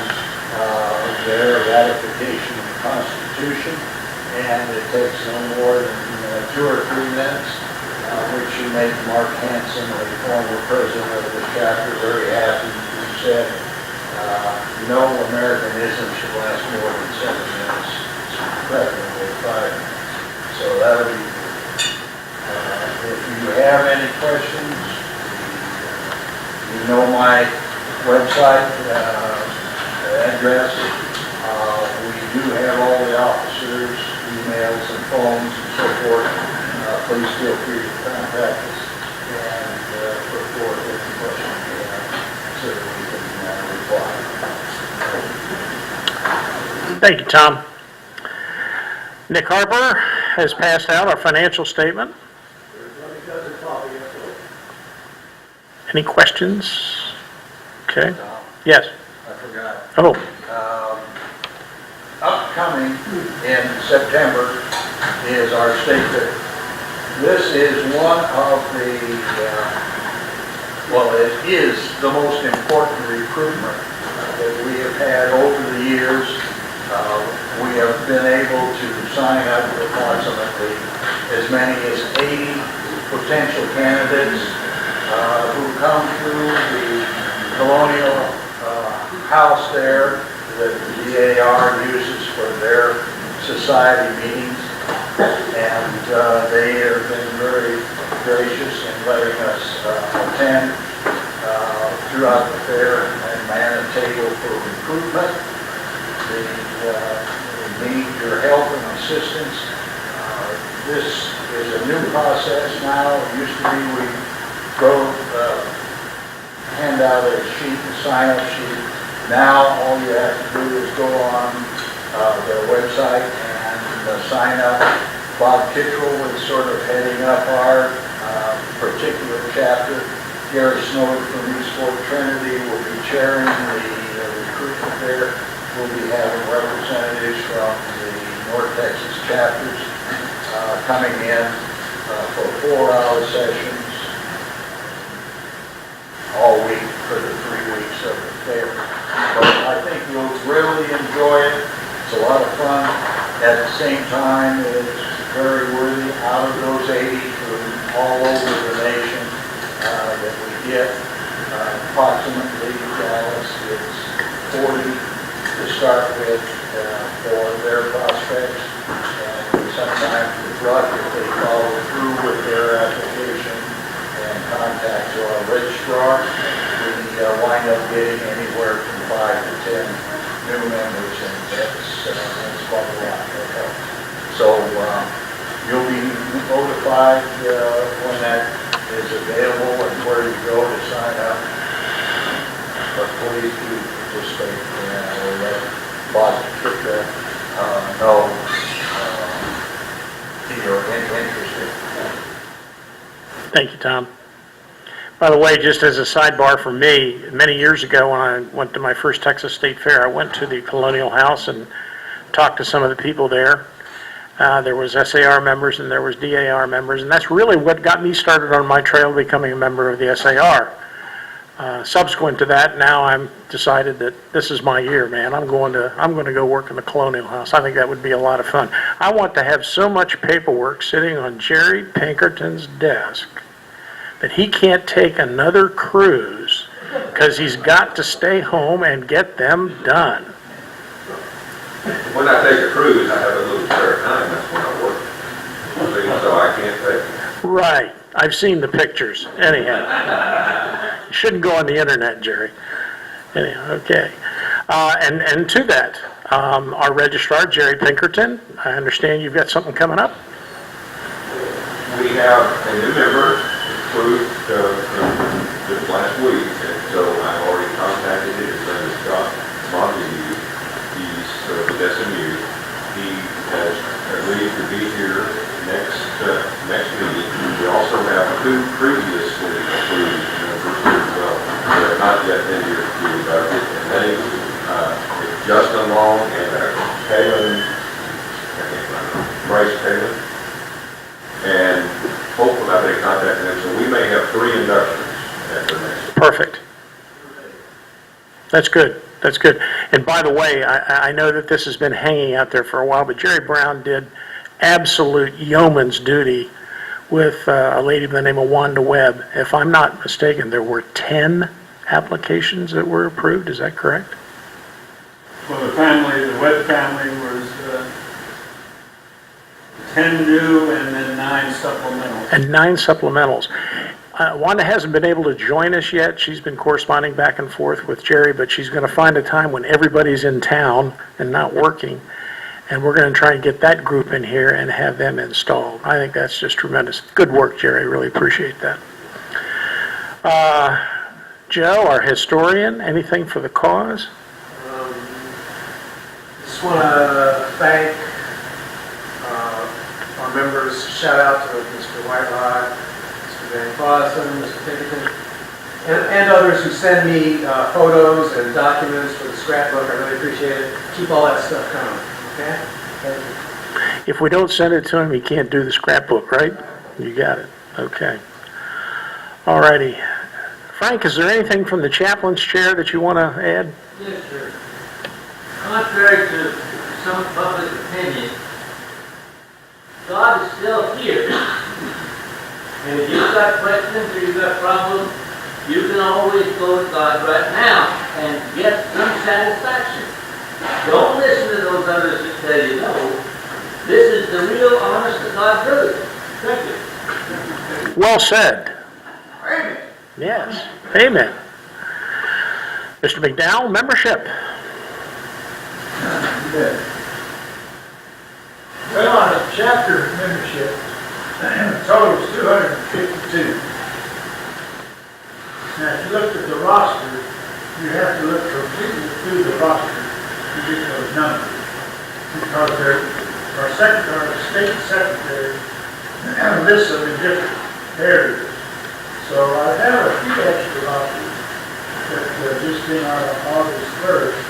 their ratification of the Constitution. And it takes no more than 2 or 3 minutes, which should make Mark Hansen, the former president of the chapter, very happy. He said, no Americanism should last more than 7 minutes, preferably 5 minutes. So that'll be if you have any questions, you know my website address. We do have all the officers' emails and phones and so forth. Please feel free to contact us and put forth any questions you have so that we can reply.
Thank you, Tom. Nick Harper has passed out our financial statement. Any questions? Okay. Yes.
I forgot.
Oh,
Upcoming in September is our state fair. This is one of the, it is the most important recruitment that we have had over the years. We have been able to sign up approximately as many as 80 potential candidates who come through the Colonial House there that the DAR uses for their society meetings. And they have been very gracious in letting us attend throughout the fair and man a table for recruitment. They need your help and assistance. This is a new process now. It used to be we hand out a sheet, a sign-up sheet. Now all you have to do is go on their website and sign up. Bob Kittrell is sort of heading up our particular chapter. Gary Snowden from Eastport Trinity will be chairing the recruitment there. We'll be having representatives from the North Texas chapters coming in for 4-hour sessions all week for the 3 weeks of the fair. But I think we'll really enjoy it. It's a lot of fun. At the same time, it's very worthy. Out of those 80 from all over the nation that we get, approximately, Dallas, it's 40 to start with for their prospects. And sometimes it's luck if they follow through with their application and contact our registrar, we wind up getting anywhere from 5 to 10 new members, and that's quite a lot of help. So you'll be notified when that is available and where you go to sign up. But please do participate or let Bob know if you're interested.
Thank you, Tom. By the way, just as a sidebar for me, many years ago when I went to my first Texas State Fair, I went to the Colonial House and talked to some of the people there. There was SAR members and there was DAR members, and that's really what got me started on my trail becoming a member of the SAR. Subsequent to that, now I'm decided that this is my year, man. I'm going to go work in the Colonial House. I think that would be a lot of fun. I want to have so much paperwork sitting on Jerry Pinkerton's desk that he can't take another cruise because he's got to stay home and get them done.
When I take a cruise, I have a little spare time, that's when I work. So I can't take.
Right. I've seen the pictures. Anyhow. You shouldn't go on the internet, Jerry. Anyhow, okay. And to that, our registrar, Jerry Pinkerton, I understand you've got something coming up?
We have a new member approved just last week, and so I've already contacted him. His name is Scott Montague. He's with SMU. He has agreed to be here next meeting. We also have 2 previously approved members as well. They have not yet been here to be elected, and they, Justin Long and Bryce Kalin, and hopefully I've been contacting them, so we may have 3 inductions at the next.
Perfect. That's good. That's good. And by the way, I know that this has been hanging out there for a while, but Jerry Brown did absolute yeoman's duty with a lady by the name of Wanda Webb. If I'm not mistaken, there were 10 applications that were approved. Is that correct?
Well, the Webb family was 10 new and then 9 supplementals.
And 9 supplementals. Wanda hasn't been able to join us yet. She's been corresponding back and forth with Jerry, but she's going to find a time when everybody's in town and not working, and we're going to try and get that group in here and have them installed. I think that's just tremendous. Good work, Jerry. Really appreciate that. Joe, our historian, anything for the cause?
Just want to thank our members. Shout out to Mr. Whitehot, Mr. Van Fossen, Mr. Pinkerton, and others who send me photos and documents for the scrapbook. I really appreciate it. Keep all that stuff coming. Okay? Thank you.
If we don't send it to him, he can't do the scrapbook, right? You got it. Okay. All righty. Frank, is there anything from the chaplain's chair that you want to add?
Yes, sir. Contrary to some public opinion, God is still here. And if you've got questions or you've got problems, you can always go to God right now and get some satisfaction. Don't listen to those others that tell you no. This is the real honest to God truth. Thank you.
Well said.
Amen.
Yes. Amen. Mr. McDowell, membership.
Well, on a chapter membership, the total is 252. Now, if you look at the roster, you have to look completely through the roster to get those numbers. Because our state secretary lists them in different areas. So I have a few extra rosters that just came out on August 1st.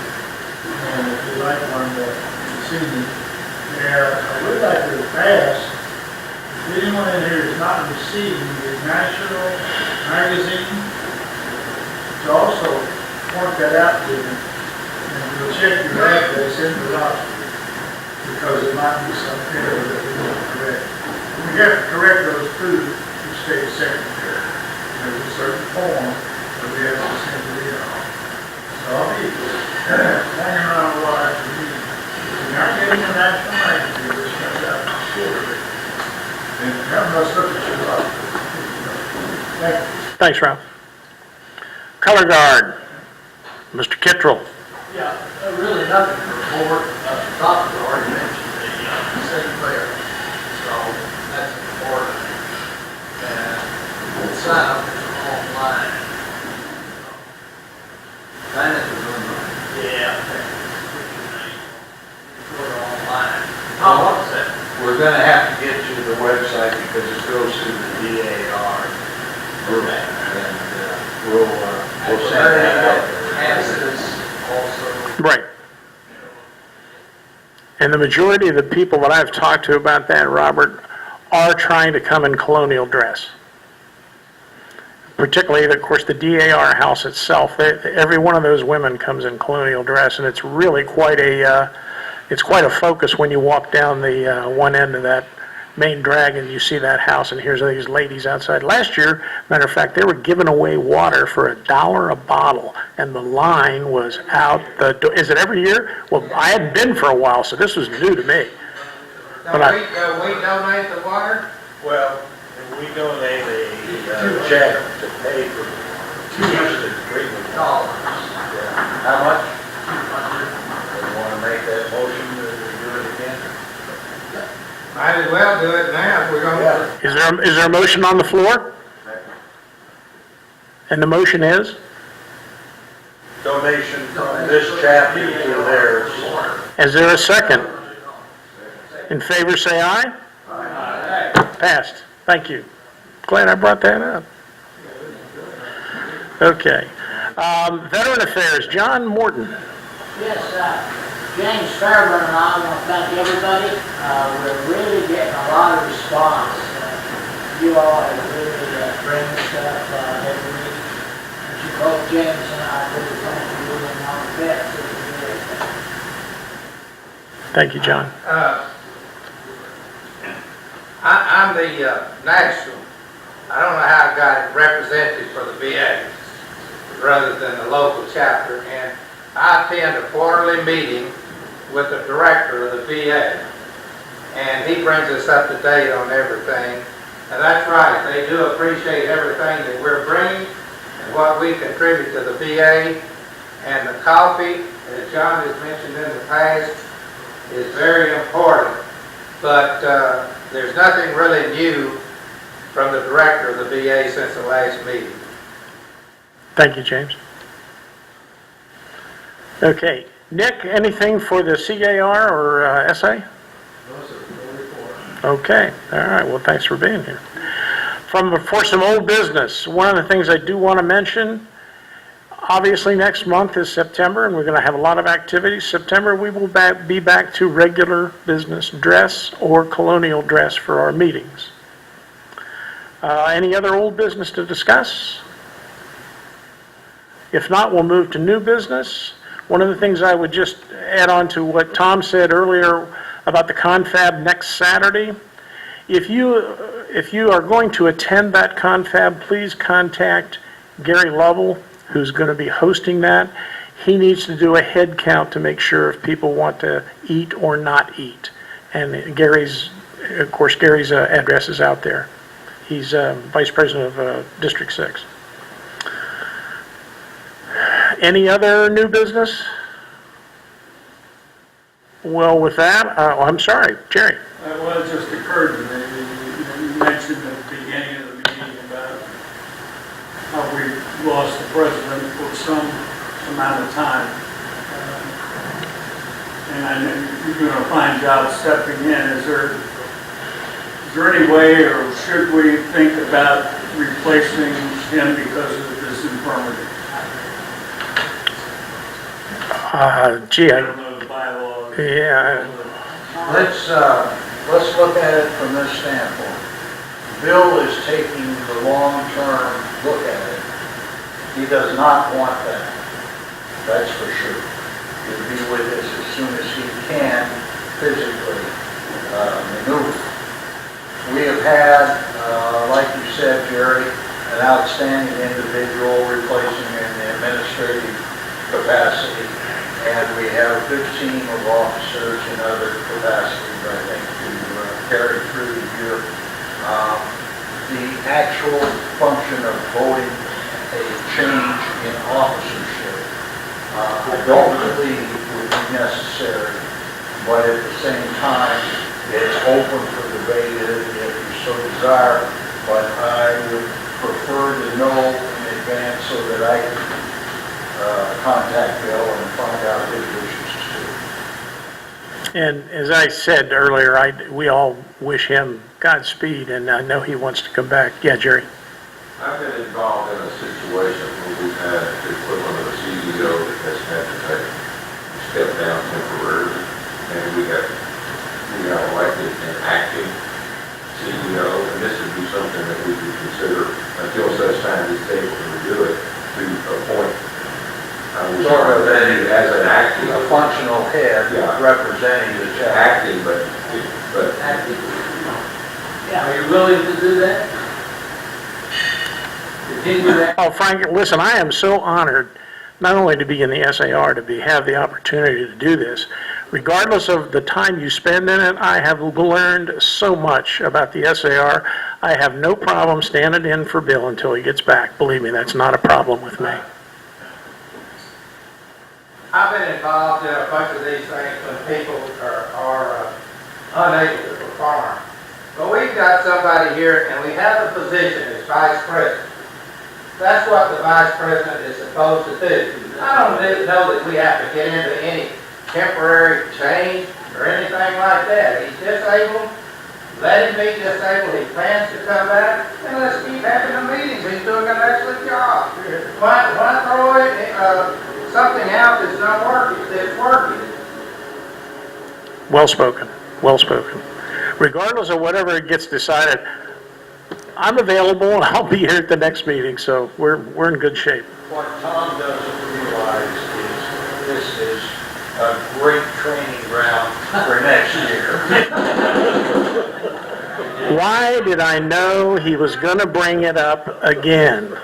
And if you like one this evening, I would like to ask if anyone in here is not receiving the National Magazine, to also point that out to them and
you'll check your address in the lobby, because there might be some error that we want to correct. We have to correct those through the state secretary. There's a certain form that we have to send it in on. So I'll be hanging around a lot after the meeting. We're not getting an national magazine, which comes out quarterly. And have those look at your lobby. Thank you.
Thanks, Ralph. Color Guard, Mr. Kittrell.
Yeah, really nothing to report. Doctor already mentioned the city fair, so that's important. And the sign up is online. Sign up is online. Yeah. Put it online. How long is that? We're gonna have to get to the website because it goes through the DAR. And we'll send that out. Passes also.
Right. And the majority of the people that I've talked to about that, Robert, are trying to come in colonial dress. Particularly, of course, the DAR house itself. Every one of those women comes in colonial dress, and it's really quite a focus when you walk down the one end of that main drag and you see that house, and here's these ladies outside. Last year, matter of fact, they were giving away water for $1 a bottle, and the line was out the door. Is it every year? Well, I hadn't been for a while, so this was new to me. But
we donate the water?
Well, we donate a check to pay for 200 treatment dollars. How much? 200. You want to make that motion to do it again?
Might as well do it now if we're gonna.
Is there a motion on the floor? And the motion is?
Donation from this chapter to theirs.
Is there a second? In favor, say aye. Aye. Passed. Thank you. Glad I brought that up. Okay. Veteran Affairs, John Morton.
Yes, James Fairburn and I want to thank everybody. We're really getting a lot of response. You all have really bring stuff every week. Both James and I really thank you and all the vets that you did.
Thank you, John.
I'm the national, I don't know how I got it represented for the VA rather than the local chapter, and I attend a quarterly meeting with the director of the VA, and he brings us up to date on everything. And that's right, they do appreciate everything that we're bringing and what we contribute to the VA. And the coffee, as John has mentioned in the past, is very important. But there's nothing really new from the director of the VA since the last meeting.
Thank you, James. Okay. Nick, anything for the CAR or SA? Okay. All right. Well, thanks for being here. For some old business, one of the things I do want to mention, obviously next month is September, and we're going to have a lot of activities. September, we will be back to regular business dress or colonial dress for our meetings. Any other old business to discuss? If not, we'll move to new business. One of the things I would just add on to what Tom said earlier about the confab next Saturday, if you are going to attend that confab, please contact Gary Lovell, who's going to be hosting that. He needs to do a head count to make sure if people want to eat or not eat. And Gary's address is out there. He's Vice President of District 6. Any other new business? Well, with that, I'm sorry, Jerry.
Well, it just occurred to me, you mentioned at the beginning of the meeting about how we lost the president for some amount of time. And I know you're doing a fine job stepping in. Is there any way, or should we think about replacing him because of this infirmity?
Gee,
I don't know the bylaws.
yeah.
Let's look at it from this standpoint. Bill is taking the long-term look at it. He does not want that. That's for sure. to be with us as soon as he can physically maneuver. We have had, like you said, Jerry, an outstanding individual replacing in the administrative capacity, and we have a good team of officers in other capacities, I think, to carry through the year. The actual function of voting a change in officership, I don't believe would be necessary, but at the same time, it's open for debate if you so desire, but I would prefer to know in advance so that I can contact Bill and find out his wishes too.
And as I said earlier, we all wish him Godspeed, and I know he wants to come back. Yeah, Jerry?
I've been involved in a situation where we've had the equivalent of a CEO that has had to step down temporarily, and we got elected an acting CEO, and this would be something that we could consider until such time as he's able to do it, to appoint.
Sort of
as an acting.
A functional head
Yeah.
representing the chapter.
Acting, but
Acting.
Yeah.
Are you willing to do that? Continue that?
Oh, Frank, listen, I am so honored not only to be in the SAR, have the opportunity to do this. Regardless of the time you spend in it, I have learned so much about the SAR. I have no problem standing in for Bill until he gets back. Believe me, that's not a problem with me.
I've been involved in a bunch of these things when people are unable to perform. But we've got somebody here, and we have a position as vice president. That's what the vice president is supposed to do. I don't know that we have to get into any temporary change or anything like that. He's disabled, let him be disabled. He plans to come back, and let's keep having the meetings. He's doing an excellent job. Why throw something out that's not working, that's working?
Well spoken, well spoken. Regardless of whatever gets decided, I'm available and I'll be here at the next meeting, so we're in good shape.
What Tom doesn't realize is this is a great training ground for next year.
Why did I know he was going to bring it up again?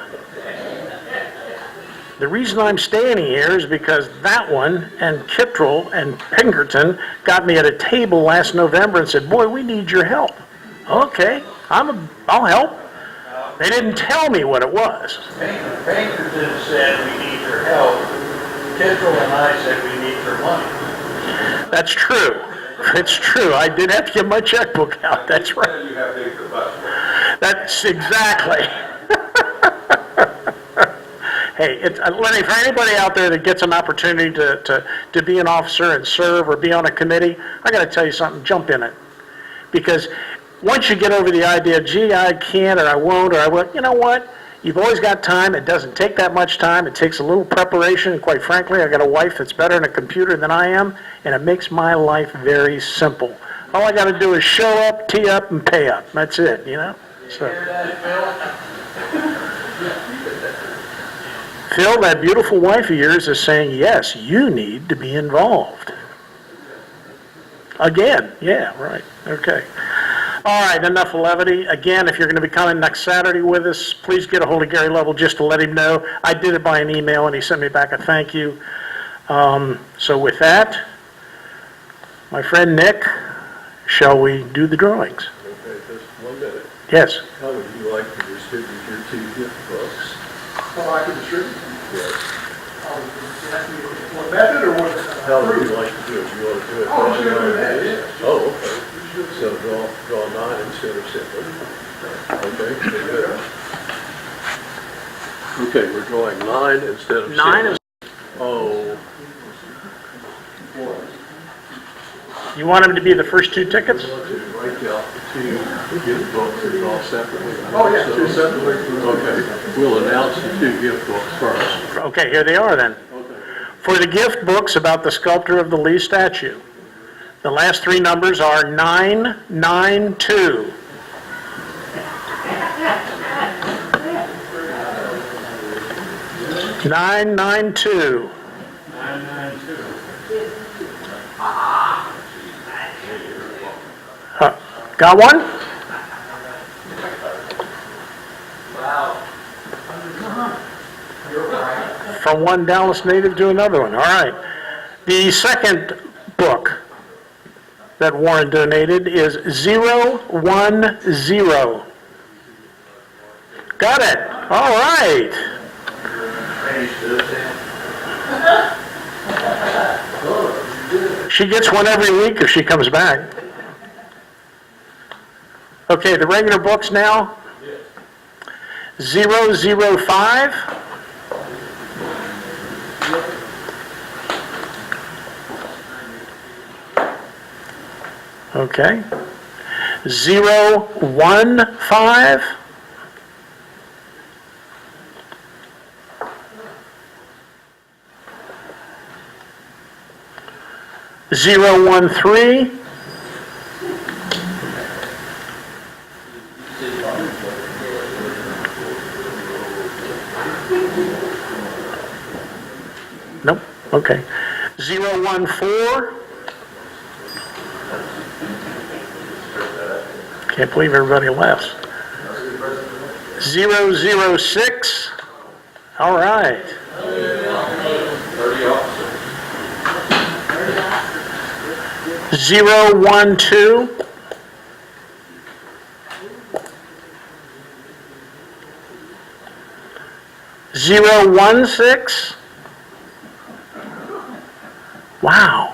The reason I'm staying here is because that one and Kittrell and Pinkerton got me at a table last November and said, boy, we need your help. Okay, I'll help. They didn't tell me what it was.
Pinkerton said we need your help. Kittrell and I said we need your money.
That's true. It's true. I did have to get my checkbook out. That's right.
you have to the bus.
That's exactly. Hey, Lenny, for anybody out there that gets an opportunity to be an officer and serve or be on a committee, I got to tell you something, jump in it. Because once you get over the idea, gee, I can't or I won't or I will, you know what? You've always got time. It doesn't take that much time. It takes a little preparation. And quite frankly, I got a wife that's better in a computer than I am, and it makes my life very simple. All I got to do is show up, tee up, and pay up. That's it, you know? So. Phil, that beautiful wife of yours is saying, yes, you need to be involved. Again, yeah, right, okay. All right, enough levity. Again, if you're going to be coming next Saturday with us, please get a hold of Gary Lovell just to let him know. I did it by an email, and he sent me back a thank you. So with that, my friend Nick, shall we do the drawings?
Okay, just 1 minute.
Yes.
How would you like to distribute your 2 gift books?
How I can distribute them?
Yes.
What method or what?
How would you like to do it? You want to do it?
Oh, sure, do that,
days?
yeah.
Oh, okay. So draw 9 instead of 7. Okay, very good. Okay, we're drawing 9 instead of 7.
9 is...
Oh.
You want him to be the first 2 tickets?
I want to write out the 2 gift books and draw separately.
Oh, yeah, 2 separately.
Okay, we'll announce the 2 gift books first.
Okay, here they are then. For the gift books about the sculptor of the Lee statue, the last 3 numbers are 992. $992.
992.
Got one?
Wow.
From one Dallas native to another one, all right. The second book that Warren donated is 010. Got it, all right. She gets one every week if she comes back. Okay, the regular books now. 005. Okay. 015. 013. Nope, okay. 014. Can't believe everybody laughs. 006. All right.
30 officers.
012. 016. Wow.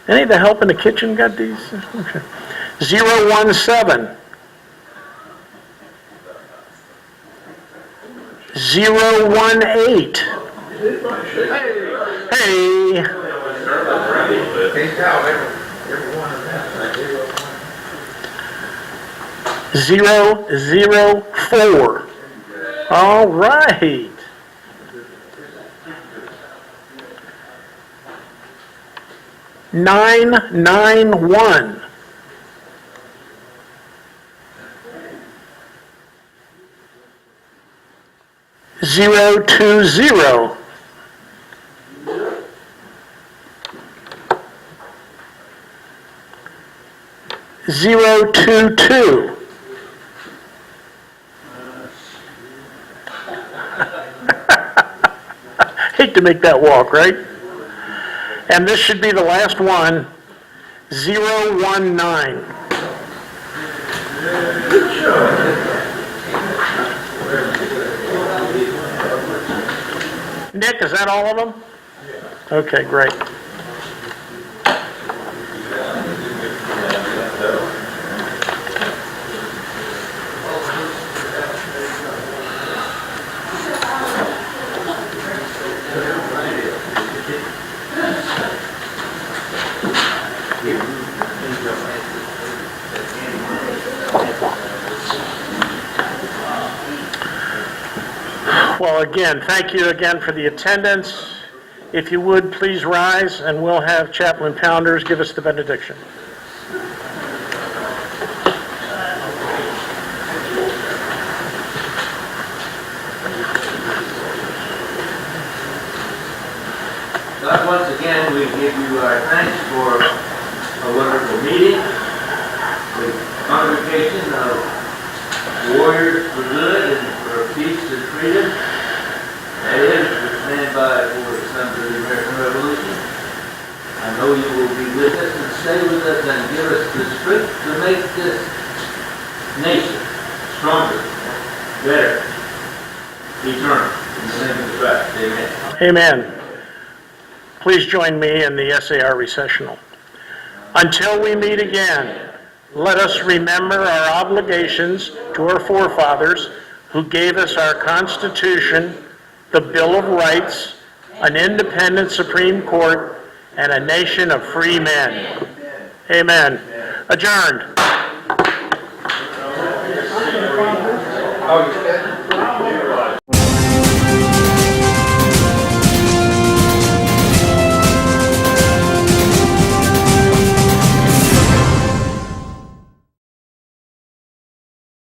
Any of the help in the kitchen got these? Okay. 017. 018. Hey.
Can't tell every one of them.
004. All right. 991. 020. 022. Hate to make that walk, right? And this should be the last one, 019. Nick, is that all of them? Okay, great. Well, again, thank you again for the attendance. If you would, please rise, and we'll have Chaplain Pounders give us the benediction.
God, once again, we give you our thanks for a wonderful meeting, the congregation of warriors for good and for peace and freedom. That is, we stand by for the sons of the American Revolution. I know you will be with us and stay with us and give us the strength to make this nation stronger, better, eternal. In the name of Christ, amen.
Amen. Please join me in the SAR recessional. Until we meet again, let us remember our obligations to our forefathers who gave us our Constitution, the Bill of Rights, an independent Supreme Court, and a nation of free men. Amen. Adjourned.
Oh, you said?